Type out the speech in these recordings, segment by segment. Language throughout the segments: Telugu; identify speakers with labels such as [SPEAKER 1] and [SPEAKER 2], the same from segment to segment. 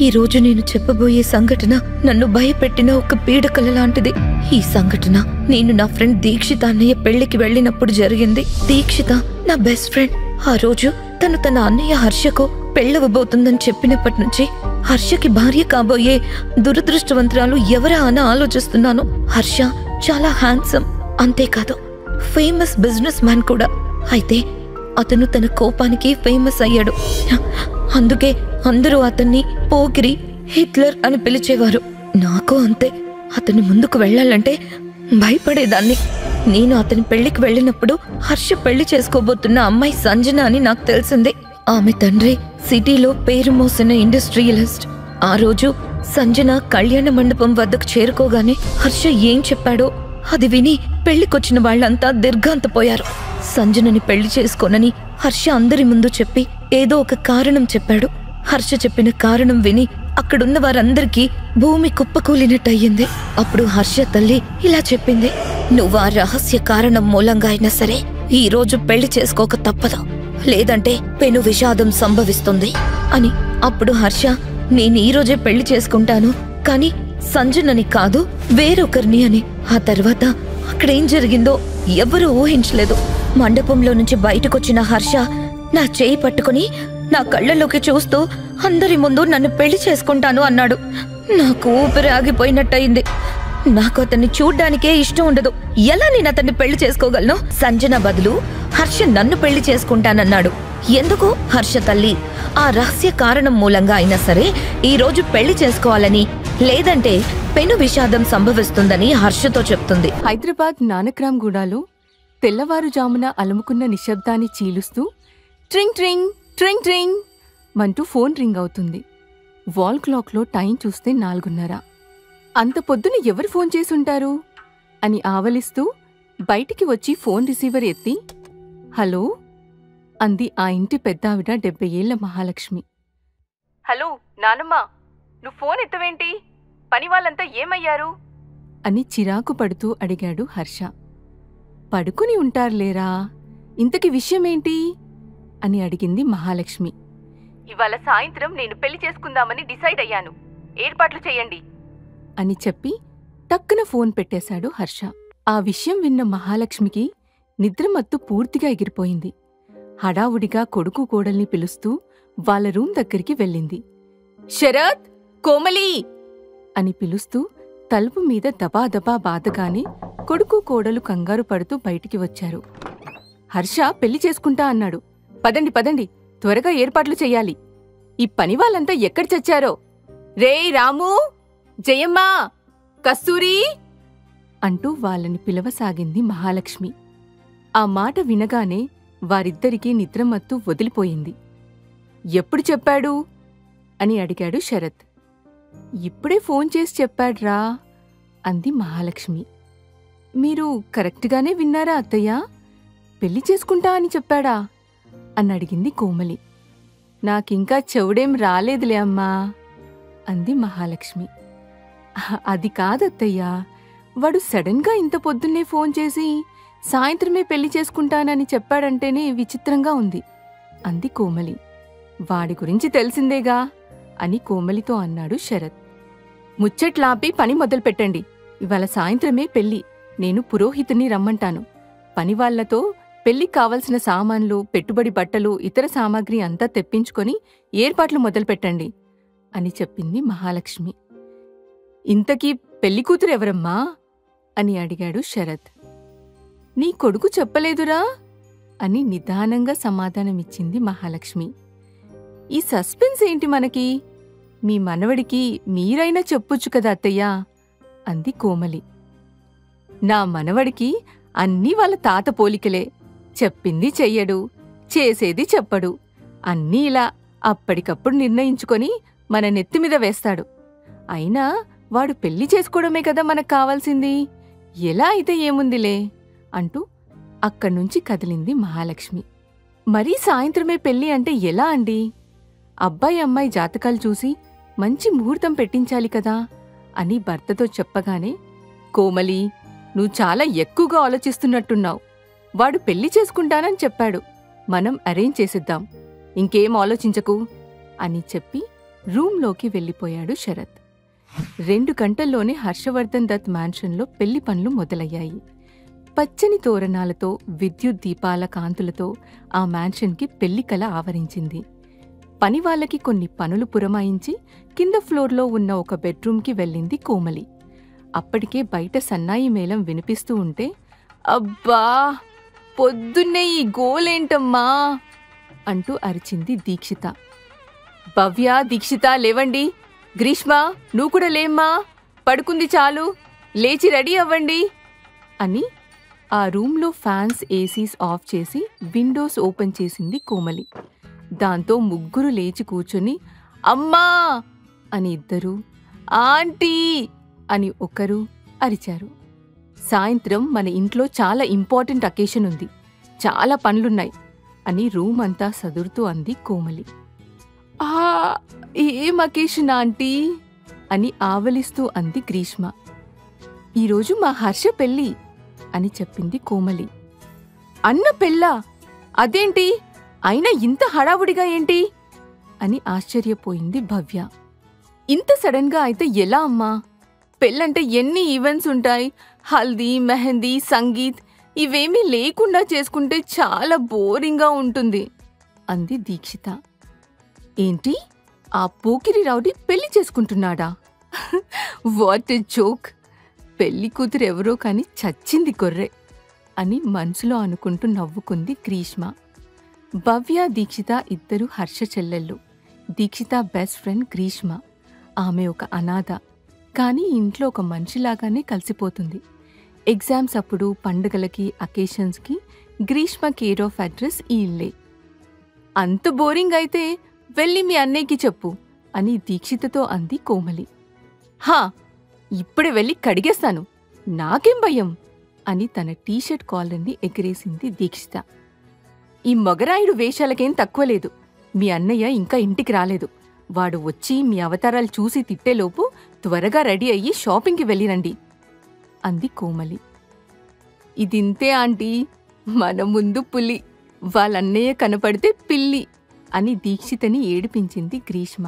[SPEAKER 1] ఈరోజు నేను చెప్పబోయే సంఘటన నన్ను భయపెట్టిన ఒక పీడకల లాంటిది. ఈ సంఘటన నేను నా ఫ్రెండ్ దీక్షిత అన్నయ్య పెళ్లికి వెళ్ళినప్పుడు జరిగింది. దీక్షిత నా బెస్ట్ ఫ్రెండ్. ఆ రోజు తను తన అన్నయ్య హర్షకు పెళ్ళవబోతుందని చెప్పినప్పటి నుంచి హర్షకి భార్య కాబోయే దురదృష్టవంతురాలు ఎవరా అని ఆలోచిస్తున్నాను. హర్ష చాలా హ్యాండ్సమ్, అంతేకాదు ఫేమస్ బిజినెస్ మ్యాన్ కూడా. అయితే అతను తన కోపానికి ఫేమస్ అయ్యాడు. అందుకే అందరూ అతన్ని పోకిరి, హిట్లర్ అని పిలిచేవారు. నాకు అంతే. అతని ముందుకు వెళ్లాలంటే భయపడేదాన్ని. నేను అతని పెళ్లికి వెళ్ళినప్పుడు హర్ష పెళ్లి చేసుకోబోతున్న అమ్మాయి సంజన అని నాకు తెలిసింది. ఆమె తండ్రి సిటీలో పేరు మోసిన ఇండస్ట్రియలిస్ట్. ఆ రోజు సంజన కళ్యాణ మండపం వద్దకు చేరుకోగానే హర్ష ఏం చెప్పాడో అది విని పెళ్లికొచ్చిన వాళ్లంతా దీర్ఘాంతపోయారు. సంజనని పెళ్లి చేసుకోనని హర్ష అందరి ముందు చెప్పి ఏదో ఒక కారణం చెప్పాడు. హర్ష చెప్పిన కారణం విని అక్కడున్న వారందరికీ భూమి కుప్పకూలినట్టయింది. అప్పుడు హర్ష తల్లి ఇలా చెప్పింది, నువ్వు ఆ రహస్య కారణం మూలంగా అయినా సరే ఈ రోజు పెళ్లి చేసుకోక తప్పదు, లేదంటే పెను విషాదం సంభవిస్తుంది అని. అప్పుడు హర్ష, నేను ఈ రోజే పెళ్లి చేసుకుంటాను, కానీ సంజనని కాదు వేరొకరిని అని. ఆ తర్వాత అక్కడేం జరిగిందో ఎవ్వరూ ఊహించలేదు. మండపంలో నుంచి బయటకొచ్చిన హర్ష నా చేయి పట్టుకుని నా కళ్ళలోకి చూస్తూ అందరి ముందు నన్ను పెళ్లి చేసుకుంటాను అన్నాడు. నాకు ఊపిరి ఆగిపోయినట్టయింది. నాకు అతన్ని చూడ్డానికే ఇష్టం ఉండదు. ఎలా నేను అతన్ని పెళ్లి చేసుకోగలను? సంజన బదులు హర్ష నన్ను పెళ్లి చేసుకుంటానన్నాడు. ఎందుకు? హర్ష తల్లి ఆ రహస్య కారణం మూలంగా అయినా సరే ఈ రోజు పెళ్లి చేసుకోవాలని, లేదంటే పెను విషాదం సంభవిస్తుందని హర్షతో చెప్తుంది.
[SPEAKER 2] హైదరాబాద్ నానక్రామ్గూడలో తెల్లవారుజామున అలుముకున్న నిశ్శబ్దాన్ని చీలుస్తూ ట్రింగ్ ట్రింగ్ ట్రింగ్ ట్రింగ్ మంటూ ఫోన్ రింగ్ అవుతుంది. వాల్ క్లాక్లో టైం చూస్తే 4:30. అంత పొద్దున ఎవరు ఫోన్ చేసుంటారు అని ఆవలిస్తూ బయటికి వచ్చి ఫోన్ రిసీవర్ ఎత్తి హలో అంది ఆ ఇంటి పెద్దావిడ 70 ఏళ్ల మహాలక్ష్మి. హలో నానమ్మా, నువ్వు ఫోన్ ఎత్తవేంటి? పని వాళ్ళంతా ఏమయ్యారు అని చిరాకు పడుతూ అడిగాడు హర్ష. పడుకుని ఉంటారులేరా, ఇంతకి విషయమేంటి అని అడిగింది మహాలక్ష్మి. ఇవాళ సాయంత్రం నేను పెళ్లి చేసుకుందామని డిసైడ్ అయ్యాను, ఏర్పాట్లు చెయ్యండి అని చెప్పి టక్కున ఫోన్ పెట్టేశాడు హర్ష. ఆ విషయం విన్న మహాలక్ష్మికి నిద్రమత్తు పూర్తిగా ఎగిరిపోయింది. హడావుడిగా కొడుకు కోడల్ని పిలుస్తూ వాళ్ళ రూమ్ దగ్గరికి వెళ్ళింది. శరత్, కోమలి అని పిలుస్తూ తలుపు మీద దబాదబా బాధగానే కొడుకు కోడలు కంగారు పడుతూ బయటికి వచ్చారు. హర్ష పెళ్లి చేసుకుంటా అన్నాడు. పదండి పదండి, త్వరగా ఏర్పాట్లు చెయ్యాలి. ఈ పని వాళ్ళంతా ఎక్కడ చచ్చారో. రే రాము, జయమ్మా, కస్తూరి అంటూ వాళ్ళని పిలవసాగింది మహాలక్ష్మి. ఆ మాట వినగానే వారిద్దరికీ నిద్రమత్తు వదిలిపోయింది. ఎప్పుడు చెప్పాడు అని అడిగాడు శరత్. ఇప్పుడే ఫోన్ చేసి చెప్పాడ్రా అంది మహాలక్ష్మి. మీరు కరెక్ట్గానే విన్నారా అత్తయ్యా? పెళ్లి చేసుకుంటా అని చెప్పాడా అని అడిగింది కోమలి. నాకింకా చెవుడేం రాలేదులే అమ్మా అంది మహాలక్ష్మి. అది కాదత్తయ్యా, వాడు సడన్గా ఇంత పొద్దున్నే ఫోన్ చేసి సాయంత్రమే పెళ్లి చేసుకుంటానని చెప్పాడంటేనే విచిత్రంగా ఉంది అంది కోమలి. వాడి గురించి తెలిసిందేగా అని కోమలితో అన్నాడు శరత్. ముచ్చట్లాపి పని మొదలుపెట్టండి. ఇవాళ సాయంత్రమే పెళ్లి. నేను పురోహితుని రమ్మంటాను. పనివాళ్లతో పెళ్లికి కావలసిన సామాన్లు, పెట్టుబడి బట్టలు, ఇతర సామాగ్రి అంతా తెప్పించుకొని ఏర్పాట్లు మొదలుపెట్టండి అని చెప్పింది మహాలక్ష్మి. ఇంతకీ పెళ్లికూతురెవరమ్మా అని అడిగాడు శరత్. నీ కొడుకు చెప్పలేదురా అని నిదానంగా సమాధానమిచ్చింది మహాలక్ష్మి. ఈ సస్పెన్స్ ఏంటి మనకి? మీ మనవడికి మీరైనా చెప్పొచ్చు కదా అత్తయ్యా అంది కోమలి. నా మనవడికి అన్నీ వాళ్ళ తాత పోలికలే. చెప్పింది చెయ్యడు, చేసేది చెప్పడు. అన్నీ ఇలా అప్పటికప్పుడు నిర్ణయించుకొని మన నెత్తిమీద వేస్తాడు. అయినా వాడు పెళ్లి చేసుకోవడమే కదా మనకు కావాల్సింది. ఎలా అయితే ఏముందిలే అంటూ అక్కడ్నుంచి కదిలింది మహాలక్ష్మి. మరీ సాయంత్రమే పెళ్లి అంటే ఎలా అండి? అబ్బాయి అమ్మాయి జాతకాలు చూసి మంచి ముహూర్తం పెట్టించాలి కదా అని భర్తతో చెప్పగానే, కోమలి, నువ్వు చాలా ఎక్కువగా ఆలోచిస్తున్నట్టున్నావు. వాడు పెళ్లి చేసుకుంటానని చెప్పాడు, మనం అరేంజ్ చేసిద్దాం, ఇంకేం ఆలోచించకు అని చెప్పి రూంలోకి వెళ్ళిపోయాడు శరత్. 2 గంటల్లోనే హర్షవర్ధన్ దత్ మ్యాన్షన్లో పెళ్లి పనులు మొదలయ్యాయి. పచ్చని తోరణాలతో, విద్యుత్ దీపాల కాంతులతో ఆ మ్యాన్షన్కి పెళ్లి కల ఆవరించింది. పనివాళ్లకి కొన్ని పనులు పురమాయించి కింద ఫ్లోర్లో ఉన్న ఒక బెడ్రూమ్కి వెళ్ళింది కోమలి. అప్పటికే బయట సన్నాయి మేళం వినిపిస్తూ ఉంటే, అబ్బా, పొద్దున్నే ఈ గోలేంటమ్మా అంటూ అరిచింది దీక్షిత. భవ్య, దీక్షిత లేవండి. గ్రీష్మ, నువ్వు కూడా లేమ్మా, పడుకుంది చాలు, లేచి రెడీ అవ్వండి అని ఆ రూంలో ఫ్యాన్స్, ఏసీస్ ఆఫ్ చేసి విండోస్ ఓపెన్ చేసింది కోమలి. దాంతో ముగ్గురు లేచి కూర్చొని అమ్మా అని ఇద్దరు, ఆంటీ అని ఒకరు అరిచారు. సాయంత్రం మన ఇంట్లో చాలా ఇంపార్టెంట్ అకేషన్ ఉంది, చాలా పనులున్నాయి అని రూమ్ అంతా సదురుతూ అంది కోమలి. ఏం అకేషన్ ఆంటీ అని ఆవలిస్తూ అంది గ్రీష్మ. ఈరోజు మా హర్ష పెళ్ళి అని చెప్పింది కోమలి. అన్న పెళ్ళా? అదేంటి, అయినా ఇంత హడావుడిగా ఏంటి అని ఆశ్చర్యపోయింది భవ్య. ఇంత సడన్గా అయితే ఎలా అమ్మా? పెళ్ళంటే ఎన్ని ఈవెంట్స్ ఉంటాయి, హల్దీ, మెహందీ, సంగీత్, ఇవేమీ లేకుండా చేసుకుంటే చాలా బోరింగ్గా ఉంటుంది అంది దీక్షిత. ఏంటి, ఆ పోకిరి రౌడీ పెళ్లి చేసుకుంటున్నాడా? What a joke! పెళ్లి కూతురు ఎవరో కాని చచ్చింది గొర్రె అని మనసులో అనుకుంటూ నవ్వుకుంది గ్రీష్మ. భవ్య, దీక్షిత ఇద్దరు హర్ష చెల్లెళ్ళు. Dikshita best friend Greeshma. ఆమె ఒక అనాథ, కానీ ఇంట్లో ఒక మనిషిలాగానే కలిసిపోతుంది. ఎగ్జామ్స్ అప్పుడు, పండుగలకి, అకేషన్స్కి గ్రీష్మ కేర్ ఆఫ్ అడ్రస్ ఈ ఇల్లే. అంత బోరింగ్ అయితే వెళ్ళి మీ అన్నయ్యకి చెప్పు అని దీక్షితతో అంది కోమలి. హా, ఇప్పుడే వెళ్ళి కడిగేస్తాను, నాకేం భయం అని తన టీషర్ట్ కాలర్ని ఎగిరేసింది దీక్షిత. ఈ మొగరాయుడు వేషాలకేం తక్కువ లేదు. మీ అన్నయ్య ఇంకా ఇంటికి రాలేదు. వాడు వచ్చి మీ అవతారాలు చూసి తిట్టేలోపు త్వరగా రెడీ అయ్యి షాపింగ్కి వెళ్ళిరండి అంది కోమలి. ఇదింతే ఆంటీ, మన ముందు పులి, వాళ్ళన్నయ్య కనపడితే పిల్లి అని దీక్షితని ఏడిపించింది గ్రీష్మ.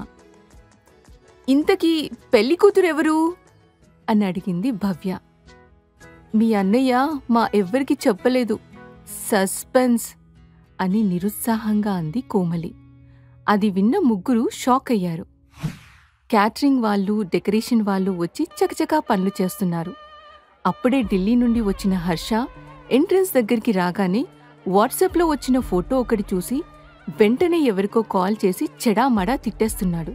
[SPEAKER 2] ఇంతకీ పెళ్లి కూతురెవరు అని అడిగింది భవ్య. మీ అన్నయ్య మా ఎవ్వరికి చెప్పలేదు, సస్పెన్స్ అని నిరుత్సాహంగా అంది కోమలి. అది విన్న ముగ్గురు షాక్ అయ్యారు. క్యాటరింగ్ వాళ్ళు, డెకరేషన్ వాళ్ళు వచ్చి చకచకా పనులు చేస్తున్నారు. అప్పుడే ఢిల్లీ నుండి వచ్చిన హర్ష ఎంట్రన్స్ దగ్గరికి రాగానే వాట్సాప్లో వచ్చిన ఫోటో ఒకటి చూసి వెంటనే ఎవరికో కాల్ చేసి చెడామడా తిట్టేస్తున్నాడు.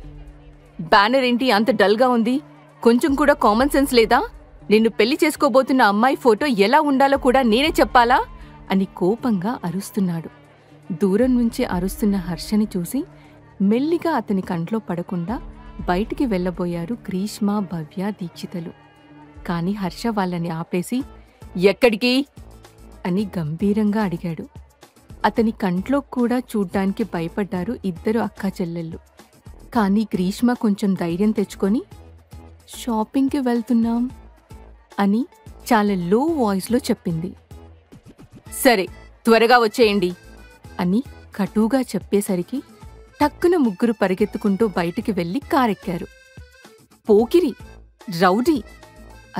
[SPEAKER 2] బ్యానర్ ఏంటి అంత డల్గా ఉంది? కొంచెం కూడా కామన్ సెన్స్ లేదా? నిన్ను పెళ్లి చేసుకోబోతున్న అమ్మాయి ఫోటో ఎలా ఉండాలో కూడా నేనే చెప్పాలా అని కోపంగా అరుస్తున్నాడు. దూరం నుంచి అరుస్తున్న హర్షని చూసి మెల్లిగా అతని కంట్లో పడకుండా బయటికి వెళ్లబోయారు గ్రీష్మ, భవ్య, దీక్షితలు. కాని హర్ష వాళ్ళని ఆపేసి ఎక్కడికి అని గంభీరంగా అడిగాడు. అతని కంట్లో కూడా చూడ్డానికి భయపడ్డారు ఇద్దరు అక్కా చెల్లెళ్ళు. కాని గ్రీష్మ కొంచెం ధైర్యం తెచ్చుకొని షాపింగ్కి వెళ్తున్నాం అని చాలా లో వాయిస్లో చెప్పింది. సరే, త్వరగా వచ్చేయండి అని కటుగా చెప్పేసరికి టక్కున ముగ్గురు పరిగెత్తుకుంటూ బయటికి వెళ్లి కారెక్కారు. పోకిరి, రౌడీ,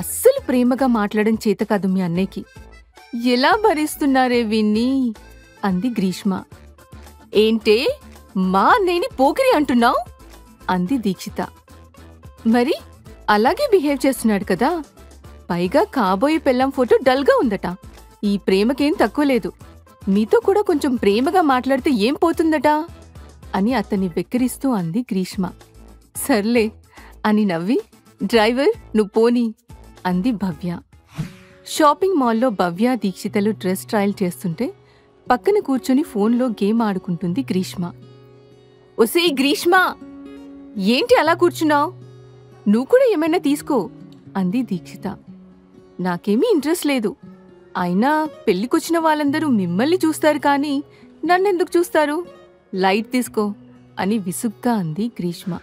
[SPEAKER 2] అస్సలు ప్రేమగా మాట్లాడడం చేతకాదు మీ అన్నయ్యకి. ఎలా భరిస్తున్నారే విన్ని అంది గ్రీష్మ. ఏంటే, మా అన్నయ్యని పోకిరి అంటున్నావు అంది దీక్షిత. మరి అలాగే బిహేవ్ చేస్తున్నాడు కదా. పైగా కాబోయే పెళ్ళాం ఫోటో డల్గా ఉందట. ఈ ప్రేమకేం తక్కువ లేదు. మీతో కూడా కొంచెం ప్రేమగా మాట్లాడితే ఏం పోతుందట అని అతన్ని వెక్కిరిస్తూ అంది గ్రీష్మ. సర్లే అని నవ్వి డ్రైవర్ నువ్వు పోనీ అంది భవ్య. షాపింగ్ మాల్లో భవ్య, దీక్షితలు డ్రెస్ ట్రయల్ చేస్తుంటే పక్కన కూర్చొని ఫోన్లో గేమ్ ఆడుకుంటుంది గ్రీష్మ. ఒసేయ్ గ్రీష్మ, ఏంటి అలా కూర్చున్నావు? నువ్వు కూడా ఏమైనా తీసుకో అంది దీక్షిత. నాకేమీ ఇంట్రెస్ట్ లేదు. అయినా పెళ్లికొచ్చిన వాళ్ళందరూ మిమ్మల్ని చూస్తారు కానీ నన్నెందుకు చూస్తారు? లైట్ తీసుకో అని విసుగ్గా అంది గ్రీష్మ.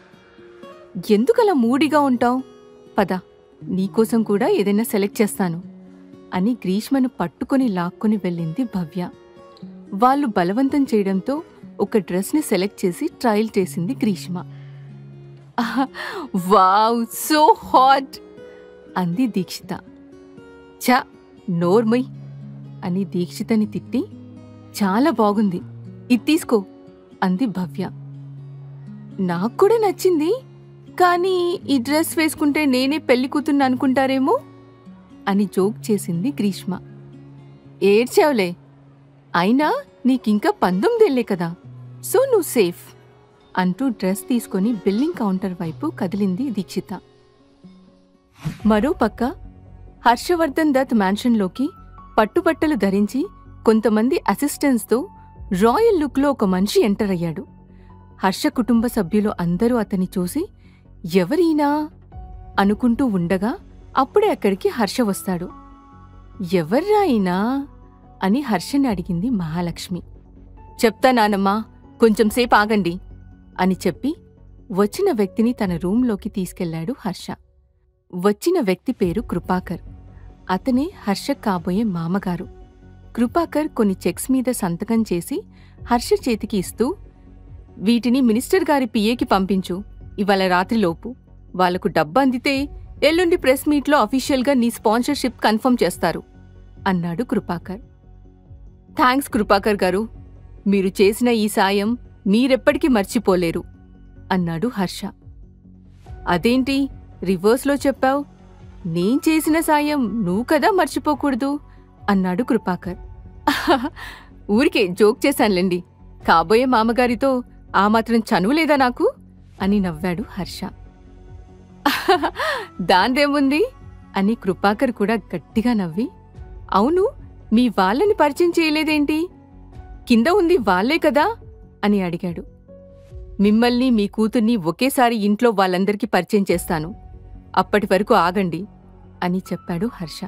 [SPEAKER 2] ఎందుకలా మూడిగా ఉంటావు? పద, నీకోసం కూడా ఏదైనా సెలెక్ట్ చేస్తాను అని గ్రీష్మను పట్టుకొని లాక్కొని వెళ్ళింది భవ్య. వాళ్ళు బలవంతం చేయడంతో ఒక డ్రెస్ని సెలెక్ట్ చేసి ట్రయల్ చేసింది గ్రీష్మ. వావ్, సో హాట్ అంది దీక్షిత. ఛ, నోర్మయ్ అని దీక్షితని తిట్టి, చాలా బాగుంది, ఇది తీసుకో అంది భవ్య. నాకు కూడా నచ్చింది, కానీ ఈ డ్రెస్ వేసుకుంటే నేనే పెళ్లి కూతుర్ని అనుకుంటారేమో అని జోక్ చేసింది గ్రీష్మ. ఏడ్చావులే, అయినా నీకింకా 19 ఏళ్లే కదా, సో నువ్వు సేఫ్ అంటూ డ్రెస్ తీసుకుని బిల్లింగ్ కౌంటర్ వైపు కదిలింది దీక్షిత. మరోపక్క హర్షవర్ధన్ దత్ మ్యాన్షన్లోకి పట్టుబట్టలు ధరించి కొంతమంది అసిస్టెంట్స్తో రాయల్ లుక్లో ఒక మనిషి ఎంటర్ అయ్యాడు. హర్ష కుటుంబ సభ్యులు అందరూ అతన్ని చూసి ఎవరీనా అనుకుంటూ ఉండగా అప్పుడే అక్కడికి హర్ష వస్తాడు. ఎవర్రా అయినా అని హర్షని అడిగింది మహాలక్ష్మి. చెప్తా నానమ్మా, కొంచెం సేపు ఆగండి అని చెప్పి వచ్చిన వ్యక్తిని తన రూంలోకి తీసుకెళ్లాడు హర్ష. వచ్చిన వ్యక్తి పేరు కృపాకర్. అతనే హర్ష కాబోయే మామగారు. కృపాకర్ కొన్ని చెక్స్ మీద సంతకం చేసి హర్ష చేతికి ఇస్తూ, వీటిని మినిస్టర్ గారి పిఏకి పంపించు, ఇవాళ రాత్రిలోపు. వాళ్లకు డబ్బు అందితే ఎల్లుండి ప్రెస్ మీట్లో అఫీషియల్గా నీ స్పాన్సర్షిప్ కన్ఫర్మ్ చేస్తారు అన్నాడు కృపాకర్. థ్యాంక్స్ కృపాకర్ గారు, మీరు చేసిన ఈ సాయం మీరెప్పటికీ మర్చిపోలేరు అన్నాడు హర్ష. అదేంటి రివర్స్లో చెప్పావు? నేను చేసిన సాయం నువ్వు కదా మర్చిపోకూడదు అన్నాడు కృపాకర్. ఊరికే జోక్ చేశానులేండి, కాబోయే మామగారితో ఆ మాత్రం చనువు లేదా నాకు అని నవ్వాడు హర్ష. దాందేముంది అని కృపాకర్ కూడా గట్టిగా నవ్వి, అవును, మీ వాళ్ళని పరిచయం చేయలేదేంటి? కింద ఉంది వాళ్లే కదా అని అడిగాడు. మిమ్మల్ని మీ కూతుర్ని ఒకేసారి ఇంట్లో వాళ్ళందరికీ పరిచయం చేస్తాను, అప్పటి వరకు ఆగండి అని చెప్పాడు హర్ష.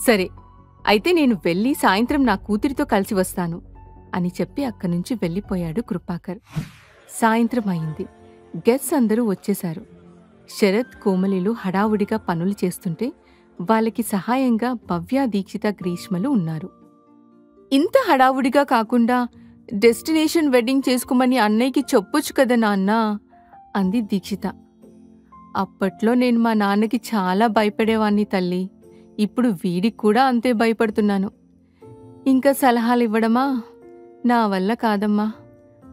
[SPEAKER 2] సరే, అయితే నేను వెళ్ళి సాయంత్రం నా కూతురితో కలిసి వస్తాను అని చెప్పి అక్కనుంచి వెళ్ళిపోయాడు కృపాకర్. సాయంత్రం అయింది. గెస్ట్స్ అందరూ వచ్చేశారు. శరత్, కోమలిలు హడావుడిగా పనులు చేస్తుంటే వాళ్ళకి సహాయంగా భవ్య, దీక్షిత, గ్రీష్మలు ఉన్నారు. ఇంత హడావుడిగా కాకుండా డెస్టినేషన్ వెడ్డింగ్ చేసుకోమని అన్నయ్యకి చెప్పొచ్చు కదా నాన్నా అంది దీక్షిత. అప్పట్లో నేను మా నాన్నకి చాలా భయపడేవాణ్ణి తల్లి, ఇప్పుడు వీడికి కూడా అంతే భయపడుతున్నాను. ఇంకా సలహాలు ఇవ్వడమా? నా వల్ల కాదమ్మా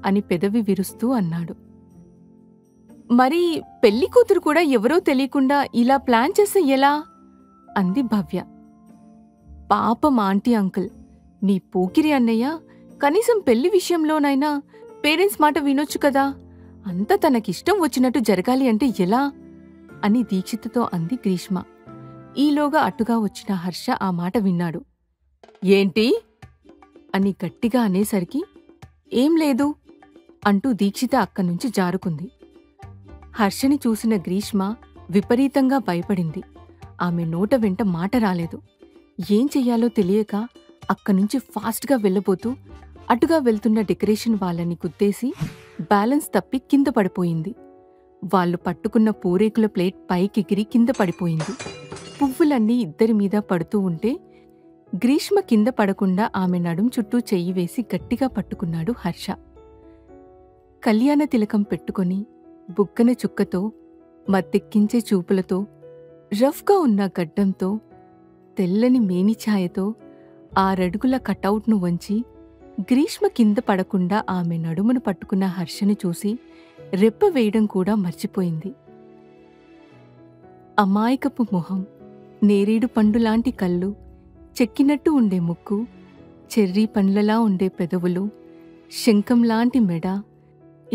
[SPEAKER 2] అని పెదవి విరుస్తూ అన్నాడు. మరి పెళ్లి కూతురు కూడా ఎవరో తెలియకుండా ఇలా ప్లాన్ చేస్తే ఎలా అంది భవ్య. పాపం ఆంటీ అంకుల్, మీ పోకిరి అన్నయ్య కనీసం పెళ్లి విషయంలోనైనా పేరెంట్స్ మాట వినొచ్చు కదా, అంతా తనకిష్టం వచ్చినట్టు జరగాలి అంటే ఎలా అని దీక్షితతో అంది గ్రీష్మ. ఈలోగా అటుగా వచ్చిన హర్ష ఆ మాట విన్నాడు. ఏంటి అని గట్టిగా అనేసరికి ఏం లేదు అంటూ దీక్షిత అక్కనుంచి జారుకుంది. హర్షని చూసిన గ్రీష్మ విపరీతంగా భయపడింది. ఆమె నోట వెంట మాట రాలేదు. ఏం చెయ్యాలో తెలియక అక్కనుంచి ఫాస్ట్గా వెళ్ళబోతూ అటుగా వెళ్తున్న డెకరేషన్ వాళ్ళని గుద్దేసి బ్యాలెన్స్ తప్పి కింద పడిపోయింది. వాళ్ళు పట్టుకున్న పూరేకుల ప్లేట్ పైకెగిరి కింద పడిపోయింది. పువ్వులన్నీ ఇద్దరి మీద పడుతూ ఉంటే గ్రీష్మ కింద పడకుండా ఆమె నడుం చుట్టూ చెయ్యి వేసి గట్టిగా పట్టుకున్నాడు హర్ష. కళ్యాణ తిలకం పెట్టుకొని బుగ్గన చుక్కతో, మత్తెక్కించే చూపులతో, రఫ్గా ఉన్న గడ్డంతో, తెల్లని మేనిఛాయతో 6 అడుగుల కటౌట్ను వంచి గ్రీష్మ కింద పడకుండా ఆమె నడుమును పట్టుకున్న హర్షని చూసి రెప్ప వేయడం కూడా మర్చిపోయింది. అమాయకపు మొహం, నేరేడు పండులాంటి కళ్ళు, చెక్కినట్టు ఉండే ముక్కు, చెర్రీ పండ్లలా ఉండే పెదవులు, శంఖంలాంటి మెడ,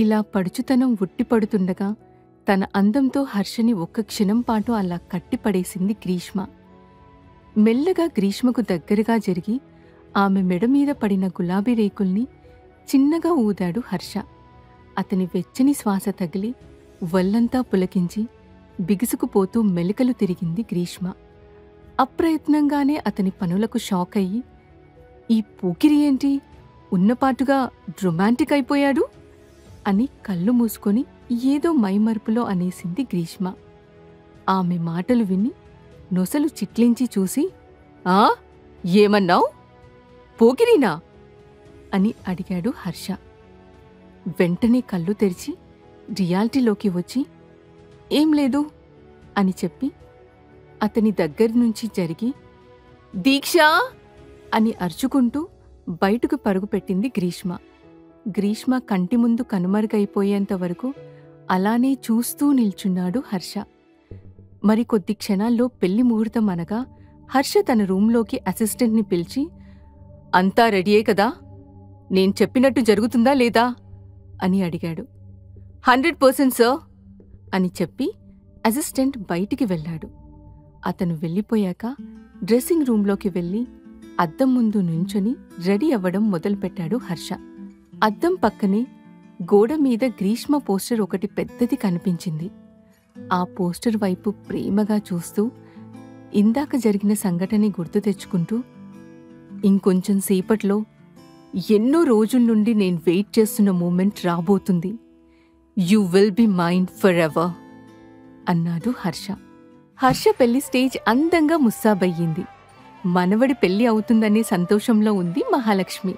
[SPEAKER 2] ఇలా పడుచుతనం ఉట్టిపడుతుండగా తన అందంతో హర్షని ఒక్క క్షణం పాటు అలా కట్టిపడేసింది గ్రీష్మ. మెల్లగా గ్రీష్మకు దగ్గరగా జరిగి ఆమె మెడ మీద పడిన గులాబీ రేకుల్ని చిన్నగా ఊదాడు హర్ష. అతని వెచ్చని శ్వాస తగిలి వల్లంతా పులకించి బిగుసుకుపోతూ మెలికలు తిరిగింది గ్రీష్మ. అప్రయత్నంగానే అతని పనులకు షాక్ అయ్యి, ఈ పూకిరి ఏంటి ఉన్నపాటుగా రొమాంటిక్ అయిపోయాడు అని కళ్ళు మూసుకొని ఏదో మైమరుపులో అనేసింది గ్రీష్మ. ఆమె మాటలు విని నొసలు చిట్లించి చూసి, ఆ ఏమన్నావ్? పోకిరీనా అని అడిగాడు హర్ష. వెంటనే కళ్ళు తెరిచి రియాలిటీలోకి వచ్చి ఏం లేదు అని చెప్పి అతని దగ్గరి నుంచి జరిగి దీక్ష అని అరుచుకుంటూ బయటకు పరుగుపెట్టింది గ్రీష్మ. గ్రీష్మ కంటి ముందు కనుమరుగైపోయేంత వరకు అలానే చూస్తూ నిల్చున్నాడు హర్ష. మరికొద్ది క్షణాల్లో పెళ్లి ముహూర్తం అనగా హర్ష తన రూంలోకి అసిస్టెంట్ని పిలిచి, అంతా రెడీయే కదా, నేను చెప్పినట్టు జరుగుతుందా లేదా అని అడిగాడు. 100% సార్ అని చెప్పి అసిస్టెంట్ బయటికి వెళ్ళాడు. అతను వెళ్ళిపోయాక డ్రెస్సింగ్ రూంలోకి వెళ్ళి అద్దం ముందు నుంచొని రెడీ అవ్వడం మొదలుపెట్టాడు హర్ష. అద్దం పక్కనే గోడ మీద గ్రీష్మ పోస్టర్ ఒకటి పెద్దది కనిపించింది. ఆ పోస్టర్ వైపు ప్రేమగా చూస్తూ ఇందాక జరిగిన సంఘటనని గుర్తు తెచ్చుకుంటూ, ఇంకొంచెం సేపట్లో ఎన్నో రోజుల నుండి నేను వెయిట్ చేస్తున్న మూమెంట్ రాబోతుంది. You will be mine forever అన్నాడు హర్ష. హర్ష పెళ్లి స్టేజ్ అందంగా ముస్తాబయ్యింది. మనవడి పెళ్లి అవుతుందనే సంతోషంలో ఉంది మహాలక్ష్మి.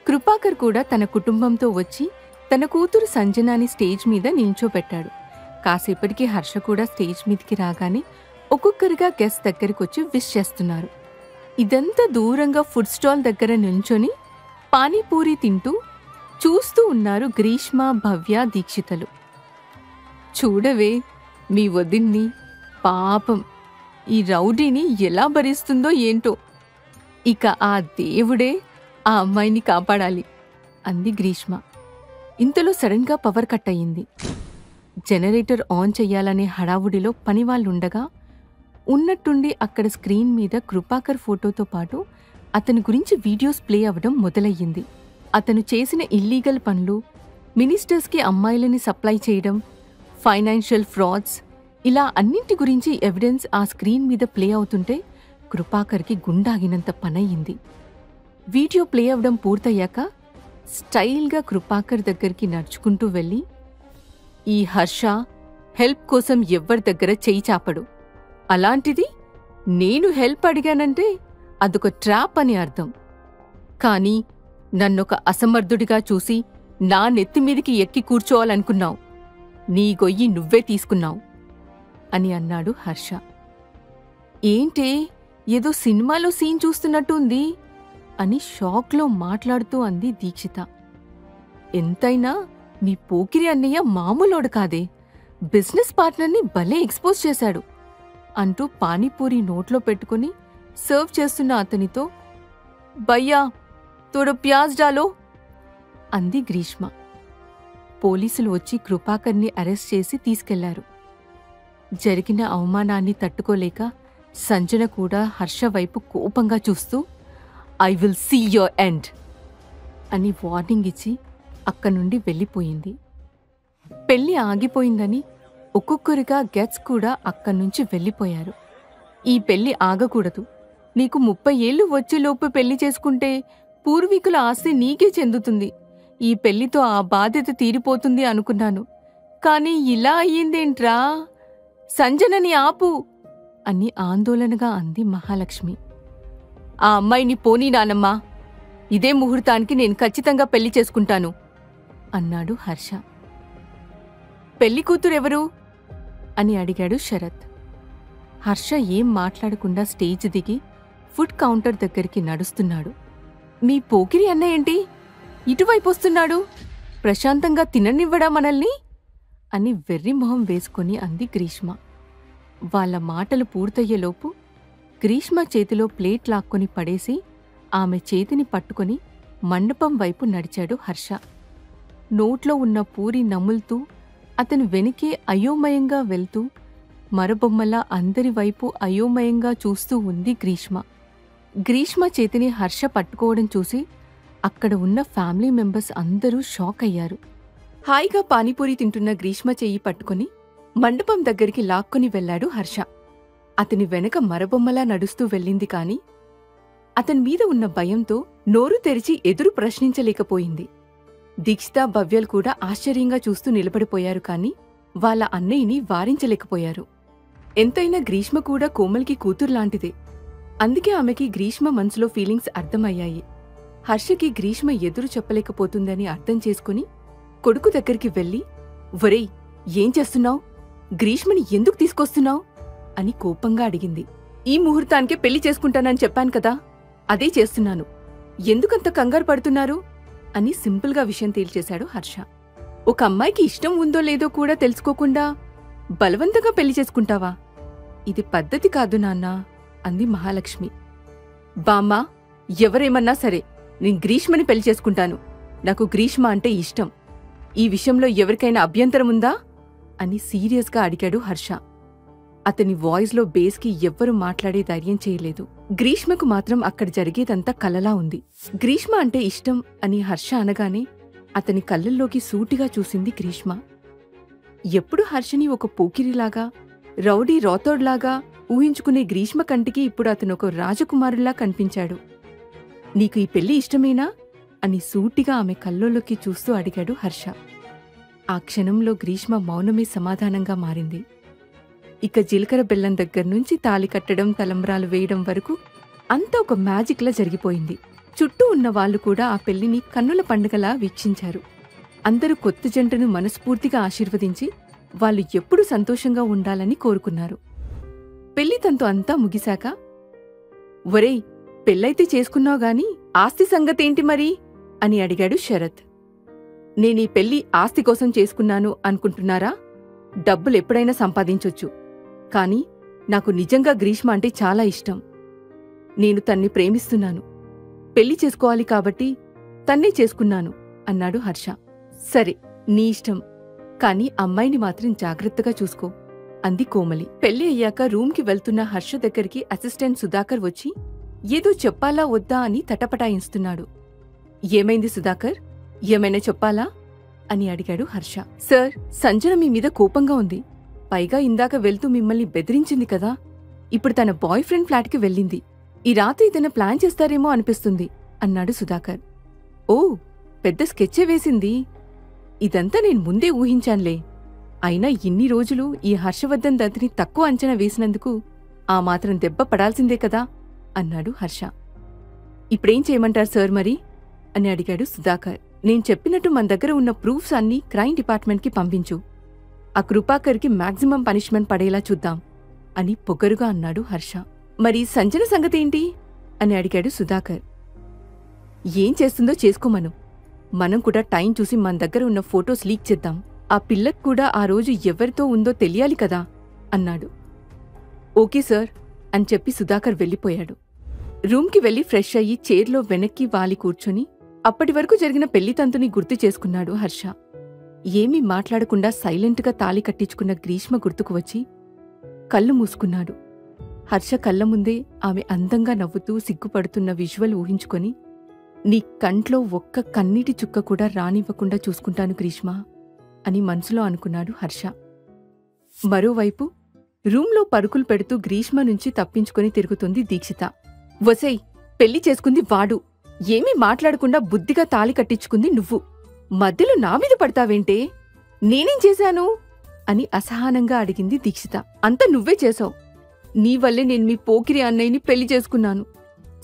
[SPEAKER 2] కృపాకర్ కూడా తన కుటుంబంతో వచ్చి తన కూతురు సంజనాని స్టేజ్ మీద నిల్చోపెట్టాడు. కాసేపటికి హర్ష కూడా స్టేజ్ మీదకి రాగానే ఒక్కొక్కరిగా గెస్ట్ దగ్గరికొచ్చి విష్ చేస్తున్నారు. ఇదంతా దూరంగా ఫుడ్ స్టాల్ దగ్గర నిల్చొని పానీపూరి తింటూ చూస్తూ ఉన్నారు గ్రీష్మ, భవ్య, దీక్షితలు. చూడవే మీ వదిన్ని, పాపం ఈ రౌడీని ఎలా భరిస్తుందో ఏంటో, ఇక ఆ దేవుడే ఆ అమ్మాయిని కాపాడాలి అంది గ్రీష్మ. ఇంతలో సడన్గా పవర్ కట్ అయ్యింది. జనరేటర్ ఆన్ చెయ్యాలనే హడావుడిలో పనివాళ్ళుండగా ఉన్నట్టుండి అక్కడ స్క్రీన్ మీద కృపాకర్ ఫోటోతో పాటు అతని గురించి వీడియోస్ ప్లే అవ్వడం మొదలయ్యింది. అతను చేసిన ఇల్లీగల్ పనులు, మినిస్టర్స్కి అమ్మాయిలని సప్లై చేయడం, ఫైనాన్షియల్ ఫ్రాడ్స్, ఇలా అన్నింటి గురించి ఎవిడెన్స్ ఆ స్క్రీన్ మీద ప్లే అవుతుంటే కృపాకర్కి గుండాగినంత పనయ్యింది. వీడియో ప్లే అవ్వడం పూర్తయ్యాక స్టైల్గా కృపాకర్ దగ్గరికి నడుచుకుంటూ వెళ్ళి, ఈ హర్ష హెల్ప్ కోసం ఎవ్వరి దగ్గర చెయ్యి చాపడు, అలాంటిది నేను హెల్ప్ అడిగానంటే అదొక ట్రాప్ అని అర్థం. కానీ నన్నొక అసమర్థుడిగా చూసి నా నెత్తిమీదికి ఎక్కి కూర్చోవాలనుకున్నావు, నీ గొయ్యి నువ్వే తీసుకున్నావు అని అన్నాడు హర్ష. ఏంటే ఏదో సినిమాలో సీన్ చూస్తున్నట్టు ఉంది అని షాక్లో మాట్లాడుతూ అంది దీక్షిత. ఎంతైనా మీ పోకిరి అన్నయ్య మామూలోడు కాదే, బిజినెస్ పార్ట్నర్ని భలే ఎక్స్పోజ్ చేశాడు అంటూ పానీపూరి నోట్లో పెట్టుకుని సర్వ్ చేస్తున్న అతనితో, భయ్యా తోడు ప్యాజ్ డాలో అంది గ్రీష్మ. పోలీసులు వచ్చి కృపాకర్ని అరెస్ట్ చేసి తీసుకెళ్లారు. జరిగిన అవమానాన్ని తట్టుకోలేక సంజన కూడా హర్ష వైపు కోపంగా చూస్తూ, I will see your end అని వార్నింగ్ ఇచ్చి అక్కనుండి వెళ్ళిపోయింది. పెళ్లి ఆగిపోయిందని ఒక్కొక్కరిగా గెట్స్ కూడా అక్కడ్నుంచి వెళ్ళిపోయారు. ఈ పెళ్లి ఆగకూడదు, నీకు 30 ఏళ్లు వచ్చేలోపు పెళ్లి చేసుకుంటే పూర్వీకుల ఆస్తి నీకే చెందుతుంది, ఈ పెళ్లితో ఆ బాధ్యత తీరిపోతుంది అనుకున్నాను, కానీ ఇలా అయ్యిందేంట్రా, సంజనని ఆపు అని ఆందోళనగా అంది మహాలక్ష్మి. ఆ అమ్మాయిని పోనీ నానమ్మా, ఇదే ముహూర్తానికి నేను ఖచ్చితంగా పెళ్లి చేసుకుంటాను అన్నాడు హర్ష. పెళ్లి కూతురెవరు అని అడిగాడు శరత్. హర్ష ఏం మాట్లాడకుండా స్టేజ్ దిగి ఫుడ్ కౌంటర్ దగ్గరికి నడుస్తున్నాడు. మీ పోకిరి అన్న ఏంటి ఇటువైపు వస్తున్నాడు, ప్రశాంతంగా తిననివ్వడా మనల్ని అని వెర్రిమొహం వేసుకొని అంది గ్రీష్మ. వాళ్ళ మాటలు పూర్తయ్యేలోపు గ్రీష్మ చేతిలో ప్లేట్ లాక్కొని పడేసి ఆమె చేతిని పట్టుకొని మండపం వైపు నడిచాడు హర్ష. నోట్లో ఉన్న పూరి నములుతూ అతను వెనుకే అయోమయంగా వెళ్తూ మరబొమ్మలా అందరివైపు అయోమయంగా చూస్తూ ఉంది గ్రీష్మ. గ్రీష్మ చేతిని హర్ష పట్టుకోవడం చూసి అక్కడ ఉన్న ఫ్యామిలీ మెంబర్స్ అందరూ షాక్ అయ్యారు. హాయిగా పానీపూరి తింటున్న గ్రీష్మ చెయ్యి పట్టుకుని మండపం దగ్గరికి లాక్కొని వెళ్లాడు హర్ష. అతని వెనక మరబొమ్మలా నడుస్తూ వెళ్ళింది కాని అతని మీద ఉన్న భయంతో నోరు తెరిచి ఎదురు ప్రశ్నించలేకపోయింది. దీక్షిత, భవ్యలు కూడా ఆశ్చర్యంగా చూస్తూ నిలబడిపోయారు కాని వాళ్ళ అన్నయ్యని వారించలేకపోయారు. ఎంతైనా గ్రీష్మ కూడా కోమల్కి కూతుర్లాంటిదే, అందుకే ఆమెకి గ్రీష్మ మనసులో ఫీలింగ్స్ అర్థమయ్యాయి. హర్షకి గ్రీష్మ ఎదురు చెప్పలేకపోతుందని అర్థం చేసుకుని కొడుకు దగ్గరికి వెళ్ళి, ఒరేయ్ ఏం చేస్తున్నావ్, గ్రీష్మని ఎందుకు తీసుకొస్తున్నావు అని కోపంగా అడిగింది. ఈ ముహూర్తానికే పెళ్లి చేసుకుంటానని చెప్పాను కదా, అదే చేస్తున్నాను. ఎందుకంత కంగారు పడుతున్నారు అని సింపుల్గా విషయం తేల్చేశాడు హర్ష. ఒక అమ్మాయికి ఇష్టం ఉందో లేదో కూడా తెలుసుకోకుండా బలవంతంగా పెళ్లి చేసుకుంటావా? ఇది పద్ధతి కాదు నాన్నా అంది మహాలక్ష్మి. బామ్మా, ఎవరేమన్నా సరే నేను గ్రీష్మని పెళ్లి చేసుకుంటాను. నాకు గ్రీష్మ అంటే ఇష్టం. ఈ విషయంలో ఎవరికైనా అభ్యంతరముందా అని సీరియస్గా అడిగాడు హర్ష. అతని వాయిస్లో బేస్కి ఎవ్వరూ మాట్లాడే ధైర్యం చేయలేదు. గ్రీష్మకు మాత్రం అక్కడ జరిగేదంతా కలలా ఉంది. గ్రీష్మ అంటే ఇష్టం అని హర్ష అనగానే అతని కళ్ళల్లోకి సూటిగా చూసింది గ్రీష్మ. ఎప్పుడు హర్షని ఒక పోకిరిలాగా, రౌడీ రాథోడ్లాగా ఊహించుకునే గ్రీష్మ కంటికి ఇప్పుడు అతను ఒక రాజకుమారులా కనిపించాడు. నీకు ఈ పెళ్లి ఇష్టమేనా అని సూటిగా ఆమె కళ్ళల్లోకి చూస్తూ అడిగాడు హర్ష. ఆ క్షణంలో గ్రీష్మ మౌనమే సమాధానంగా మారింది. ఇక జీలకర్ర బెల్లం దగ్గర్నుంచి తాళి కట్టడం, తలంబ్రాలు వేయడం వరకు అంతా ఒక మ్యాజిక్లా జరిగిపోయింది. చుట్టూ ఉన్న వాళ్లు కూడా ఆ పెళ్లిని కన్నుల పండుగలా వీక్షించారు. అందరూ కొత్త జంటను మనస్ఫూర్తిగా ఆశీర్వదించి వాళ్ళు ఎప్పుడూ సంతోషంగా ఉండాలని కోరుకున్నారు. పెళ్లి తంతు అంతా ముగిశాక, ఒరేయ్, పెళ్ళైతే చేసుకున్నావు గాని ఆస్తి సంగతేంటి మరి అని అడిగాడు శరత్. నేనీ పెళ్లి ఆస్తి కోసం చేసుకున్నాను అనుకుంటున్నారా? డబ్బులెప్పుడైనా సంపాదించొచ్చు, కాని నాకు నిజంగా గ్రీష్మ అంటే చాలా ఇష్టం. నేను తన్ని ప్రేమిస్తున్నాను. పెళ్లి చేసుకోవాలి కాబట్టి తన్నే చేసుకున్నాను అన్నాడు హర్ష. సరే, నీ ఇష్టం, కాని అమ్మాయిని మాత్రం జాగ్రత్తగా చూసుకో అంది కోమలి. పెళ్లి అయ్యాక రూమ్కి వెళ్తున్న హర్ష దగ్గరికి అసిస్టెంట్ సుధాకర్ వచ్చి ఏదో చెప్పాలా వద్దా అని తటపటాయిస్తున్నాడు. ఏమైంది సుధాకర్, ఏమైనా చెప్పాలా అని అడిగాడు హర్ష. సార్, సంజన మీ మీద కోపంగా ఉంది. పైగా ఇందాక వెళ్తూ మిమ్మల్ని బెదిరించింది కదా. ఇప్పుడు తన బాయ్ ఫ్రెండ్ ఫ్లాట్కి వెళ్ళింది. ఈ రాత్రి ఏదైనా ప్లాన్ చేస్తారేమో అనిపిస్తుంది అన్నాడు సుధాకర్. ఓ, పెద్ద స్కెచ్చే వేసింది. ఇదంతా నేను ముందే ఊహించాన్లే. అయినా ఇన్ని రోజులు ఈ హర్షవర్ధన్ దంతిని తక్కువ అంచనా వేసినందుకు ఆ మాత్రం దెబ్బ పడాల్సిందే కదా అన్నాడు హర్ష. ఇప్పుడేం చేయమంటారు సార్ మరి అని అడిగాడు సుధాకర్. నేను చెప్పినట్టు మన దగ్గర ఉన్న ప్రూఫ్స్ అన్నీ క్రైమ్ డిపార్ట్మెంట్కి పంపించు. ఆ కృపాకర్కి మాక్సిమం పనిష్మెంట్ పడేలా చూద్దాం అని పొగరుగా అన్నాడు హర్ష. మరి సంజన సంగతేంటి అని అడిగాడు సుధాకర్. ఏం చేస్తుందో చేసుకోమను. మనం కూడా టైం చూసి మన దగ్గర ఉన్న ఫోటోస్ లీక్ చేద్దాం. ఆ పిల్లకి కూడా ఆ రోజు ఎవరితో ఉందో తెలియాలి కదా అన్నాడు. ఓకే సార్ అని చెప్పి సుధాకర్ వెళ్ళిపోయాడు. రూమ్కి వెళ్లి ఫ్రెష్ అయ్యి చైర్లో వెనక్కి వాలి కూర్చొని అప్పటివరకు జరిగిన పెళ్లి తంతుని గుర్తు చేసుకున్నాడు హర్ష. ఏమీ మాట్లాడకుండా సైలెంట్గా తాళి కట్టించుకున్న గ్రీష్మ గుర్తుకు వచ్చి కళ్ళు మూసుకున్నాడు. హర్ష కళ్ళ ముందే ఆమె అందంగా నవ్వుతూ సిగ్గుపడుతున్న విజువల్ ఊహించుకొని, నీ కంట్లో ఒక్క కన్నీటి చుక్క కూడా రానివ్వకుండా చూసుకుంటాను గ్రీష్మ అని మనసులో అనుకున్నాడు హర్ష. మరోవైపు రూంలో పరుకులు పెడుతూ గ్రీష్మ నుంచి తప్పించుకొని తిరుగుతుంది దీక్షిత. వసై, పెళ్లి చేసుకుంది వాడు, ఏమీ మాట్లాడకుండా బుద్ధిగా తాళి కట్టించుకుంది నువ్వు. మధ్యలో నా మీద పడతావేంటే? నేనేం చేశాను అని అసహనంగా అడిగింది దీక్షిత. అంతా నువ్వే చేశావు. నీ వల్లే నేను మీ పోకిరి అన్నయ్యని పెళ్లి చేసుకున్నాను.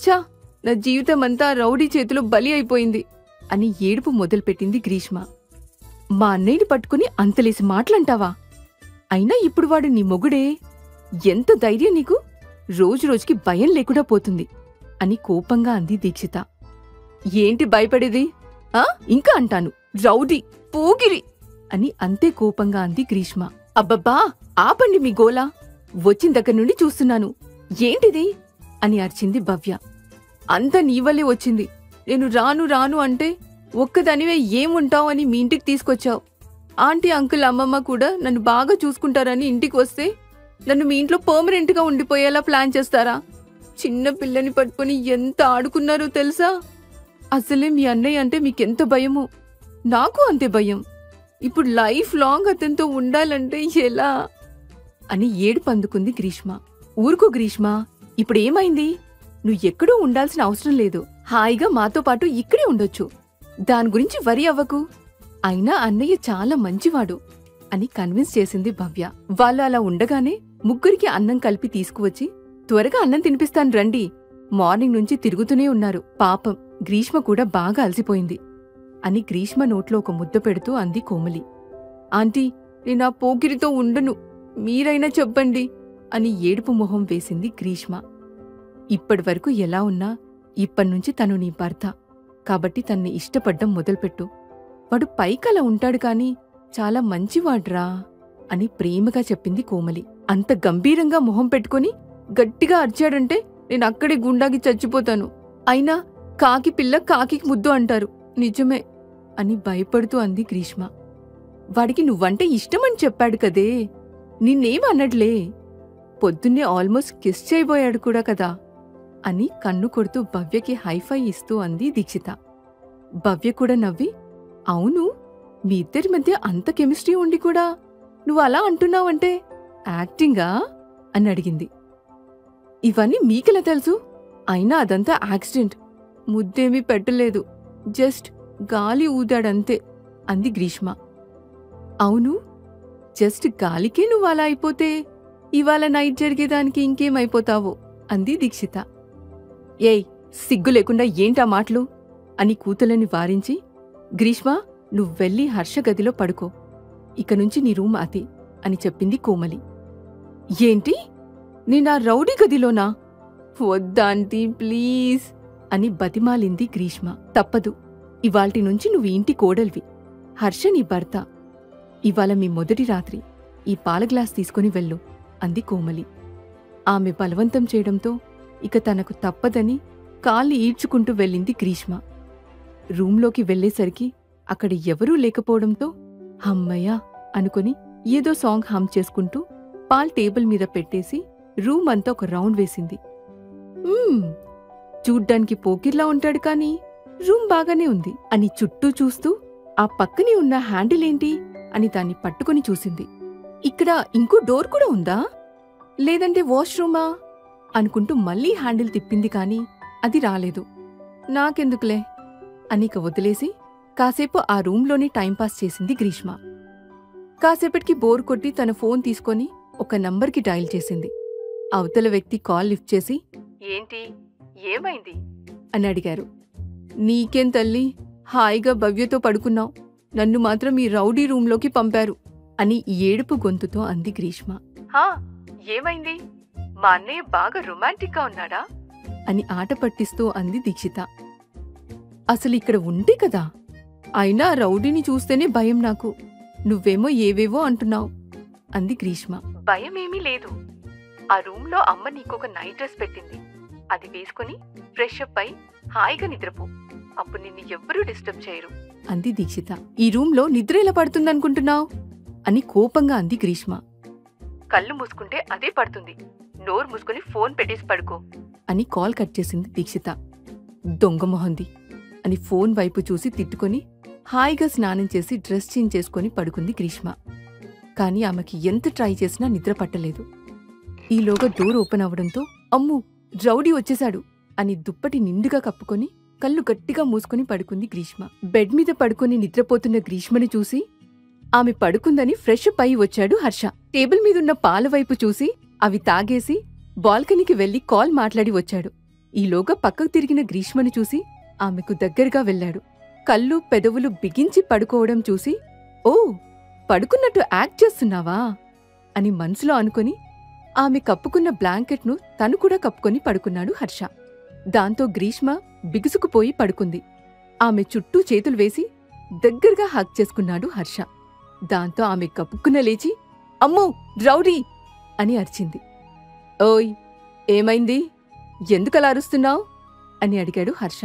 [SPEAKER 2] ఛా, నా జీవితమంతా రౌడీ చేతిలో బలి అయిపోయింది అని ఏడుపు మొదలుపెట్టింది గ్రీష్మ. మా అన్నయ్యని పట్టుకుని అంతలేసి మాటలంటావా? అయినా ఇప్పుడు వాడు నీ మొగుడే. ఎంత ధైర్యం నీకు? రోజురోజుకి భయం లేకుండా పోతుంది అని కోపంగా అంది దీక్షిత. ఏంటి భయపడేది? ఇంకా అంటాను, రౌడీ, పోకిరి అని అంతే కోపంగా అంది గ్రీష్మ. అబ్బబ్బా, ఆపండి మీ గోలా. వచ్చిన దగ్గర నుండి చూస్తున్నాను. ఏంటిది అని అరిచింది భవ్య. అంతా నీవల్లే వచ్చింది. నేను రాను రాను అంటే ఒక్కదానివే ఏముంటావు అని మీ ఇంటికి తీసుకొచ్చావు. ఆంటీ, అంకుల్, అమ్మమ్మ కూడా నన్ను బాగా చూసుకుంటారని ఇంటికి వస్తే నన్ను మీ ఇంట్లో పర్మనెంట్గా ఉండిపోయేలా ప్లాన్ చేస్తారా? చిన్న పిల్లని పట్టుకుని ఎంత ఆడుకున్నారో తెలుసా? అసలే మీ అన్నయ్య అంటే మీకెంత భయమో, నాకు అంతే భయం. ఇప్పుడు లైఫ్ లాంగ్ అతనితో ఉండాలంటే ఎలా అని ఏడుపు అందుకుంది గ్రీష్మ. ఊరుకో గ్రీష్మ, ఇప్పుడేమైంది? నువ్వు ఎక్కడో ఉండాల్సిన అవసరం లేదు. హాయిగా మాతో పాటు ఇక్కడే ఉండొచ్చు. దాని గురించి వరి అవ్వకు. అయినా అన్నయ్య చాలా మంచివాడు అని కన్విన్స్ చేసింది భవ్య. వాళ్ళు అలా ఉండగానే ముగ్గురికి అన్నం కలిపి తీసుకువచ్చి, త్వరగా అన్నం తినిపిస్తాను రండి, మార్నింగ్ నుంచి తిరుగుతూనే ఉన్నారు. పాపం గ్రీష్మ కూడా బాగా అలసిపోయింది అని గ్రీష్మ నోట్లో ఒక ముద్ద పెడుతూ అంది కోమలి. ఆంటీ, నేను ఆ పోకిరితో ఉండను. మీరైనా చెప్పండి అని ఏడుపు మొహం వేసింది గ్రీష్మ. ఇప్పటివరకు ఎలా ఉన్నా ఇప్పటినుంచి తను నీ భర్త, కాబట్టి తన్ని ఇష్టపడ్డం మొదలుపెట్టు. వాడు పైకలా ఉంటాడు కాని చాలా మంచివాడ్రా అని ప్రేమగా చెప్పింది కోమలి. అంత గంభీరంగా మొహం పెట్టుకుని గట్టిగా అరిచాడంటే నేనక్కడే గుండాకి చచ్చిపోతాను. అయినా కాకి పిల్ల కాకి ముద్దు అంటారు, నిజమే అని భయపడుతూ అంది గ్రీష్మ. వాడికి నువ్వంటే ఇష్టమని చెప్పాడు కదే, నిన్నేం అనడ్లే. పొద్దున్నే ఆల్మోస్ట్ కిస్ చేయబోయాడు కూడా కదా అని కన్ను కొడుతూ భవ్యకి హైఫై ఇస్తూ అంది దీక్షిత. భవ్య కూడా నవ్వి, అవును, మీ ఇద్దరి మధ్య అంత కెమిస్ట్రీ ఉండి కూడా నువ్వు అలా అంటున్నావంటే యాక్టింగా అని అడిగింది. ఇవన్నీ మీకెలా తెలుసు? అయినా అదంతా యాక్సిడెంట్, ముద్దేమీ పెట్టలేదు, జస్ట్ గాలి ఊదాడంతే అంది గ్రీష్మ. అవును, జస్ట్ గాలికే నువ్వు అలా అయిపోతే ఇవాళ నైట్ జరిగేదానికి ఇంకేమైపోతావో అంది దీక్షిత. ఏయ్, సిగ్గు లేకుండా ఏంటా మాటలు అని కూతులని వారించి, గ్రీష్మ నువ్వెళ్ళి హర్ష గదిలో పడుకో, ఇక నుంచి నీ రూమ్ అతి అని చెప్పింది కోమలి. ఏంటి, నేనా రౌడీ గదిలోనా? వద్దాంటీ ప్లీజ్ అని బతిమాలింది గ్రీష్మ. తప్పదు, ఇవాల్టి నుంచి నువ్వు ఇంటి కోడల్వి, హర్ష నీ భర్త. ఇవాళ మీ మొదటి రాత్రి, ఈ పాల గ్లాస్ తీసుకుని వెళ్ళు అంది కోమలి. ఆమె బలవంతం చేయడంతో ఇక తనకు తప్పదని కాళ్ళు ఈడ్చుకుంటూ వెళ్ళింది గ్రీష్మ. రూంలోకి వెళ్లేసరికి అక్కడ ఎవరూ లేకపోవడంతో హమ్మయ్యా అనుకుని ఏదో సాంగ్ హమ్ చేసుకుంటూ పాల్ టేబుల్ మీద పెట్టేసి రూమ్ అంతా ఒక రౌండ్ వేసింది. చూడ్డానికి పోకిర్లా ఉంటాడు కాని రూమ్ బాగానే ఉంది అని చుట్టూ చూస్తూ ఆ పక్కనే ఉన్న హ్యాండిల్ ఏంటి అని దాన్ని పట్టుకుని చూసింది. ఇక్కడ ఇంకో డోర్ కూడా ఉందా, లేదంటే వాష్రూమా అనుకుంటూ మళ్లీ హ్యాండిల్ తిప్పింది కాని అది రాలేదు. నాకెందుకులే అనిక వదిలేసి కాసేపు ఆ రూంలోనే టైంపాస్ చేసింది గ్రీష్మ. కాసేపటికి బోర్ కొట్టి తన ఫోన్ తీసుకొని ఒక నంబర్కి డయల్ చేసింది. అవతల వ్యక్తి కాల్ లిఫ్ట్ చేసి, ఏంటి, ఏమైంది అని అడిగారు. నీకేం తల్లి, హాయిగా భవ్యతో పడుకున్నావు, నన్ను మాత్రం ఈ రౌడీ రూంలోకి పంపారు అని ఏడుపు గొంతుతో అంది గ్రీష్మ. ఏమైంది, మా అన్నయ్య బాగా రొమాంటిక్గా ఉన్నాడా అని ఆట పట్టిస్తూ అంది దీక్షిత. అసలు ఇక్కడ ఉంటే కదా, అయినా రౌడీని చూస్తేనే భయం నాకు, నువ్వేమో ఏవేవో అంటున్నావు అంది గ్రీష్మ. భయమేమీ లేదు, ఆ రూంలో అమ్మ నీకొక నైట్ డ్రెస్ పెట్టింది, అది వేసుకుని ఫ్రెష్ అప్ అయి హాయిగా నిద్రపో, అప్పుడు నిన్ను ఎవ్వరూ డిస్టర్బ్ చేయరు అంది దీక్షిత. ఈ రూంలో నిద్ర ఎలా పడుతుందనుకుంటున్నావు అని కోపంగా అంది గ్రీష్మ. కళ్ళు మూసుకుంటే అదే పడుతుంది, నోరు మూసుకుని ఫోన్ పెట్టేసి పడుకో అని కాల్ కట్ చేసింది దీక్షిత. దొంగమొహంది అని ఫోన్ వైపు చూసి తిట్టుకొని హాయిగా స్నానం చేసి డ్రెస్ చేంజ్ చేసుకుని పడుకుంది గ్రీష్మ. కాని ఆమెకి ఎంత ట్రై చేసినా నిద్ర పట్టలేదు. ఈలోగా డోర్ ఓపెన్ అవడంతో అమ్ము, రౌడీ వచ్చేశాడు అని దుప్పటి నిండుగా కప్పుకొని కళ్ళు గట్టిగా మూసుకుని పడుకుంది గ్రీష్మ. బెడ్ మీద పడుకుని నిద్రపోతున్న గ్రీష్మని చూసి ఆమె పడుకుందని ఫ్రెష్ అప్ అయి వచ్చాడు హర్ష. టేబుల్ మీదున్న పాలవైపు చూసి అవి తాగేసి బాల్కనీకి వెళ్లి కాల్ మాట్లాడి వచ్చాడు. ఈలోగా పక్కకు తిరిగిన గ్రీష్మని చూసి ఆమెకు దగ్గరగా వెళ్లాడు. కళ్ళు పెదవులు బిగించి పడుకోవడం చూసి, ఓ, పడుకున్నట్టు యాక్ట్ చేస్తున్నావా అని మనసులో అనుకుని ఆమె కప్పుకున్న బ్లాంకెట్ను తను కూడా కప్పుకొని పడుకున్నాడు హర్ష. దాంతో గ్రీష్మ బిగుసుకుపోయి పడుకుంది. ఆమె చుట్టూ చేతులు వేసి దగ్గరగా హగ్ చేసుకున్నాడు హర్ష. దాంతో ఆమె కప్పుకున్న లేచి, అమ్మో రౌడీ అని అరిచింది. ఓయ్, ఏమైంది, ఎందుకలా అరుస్తున్నావు అని అడిగాడు హర్ష.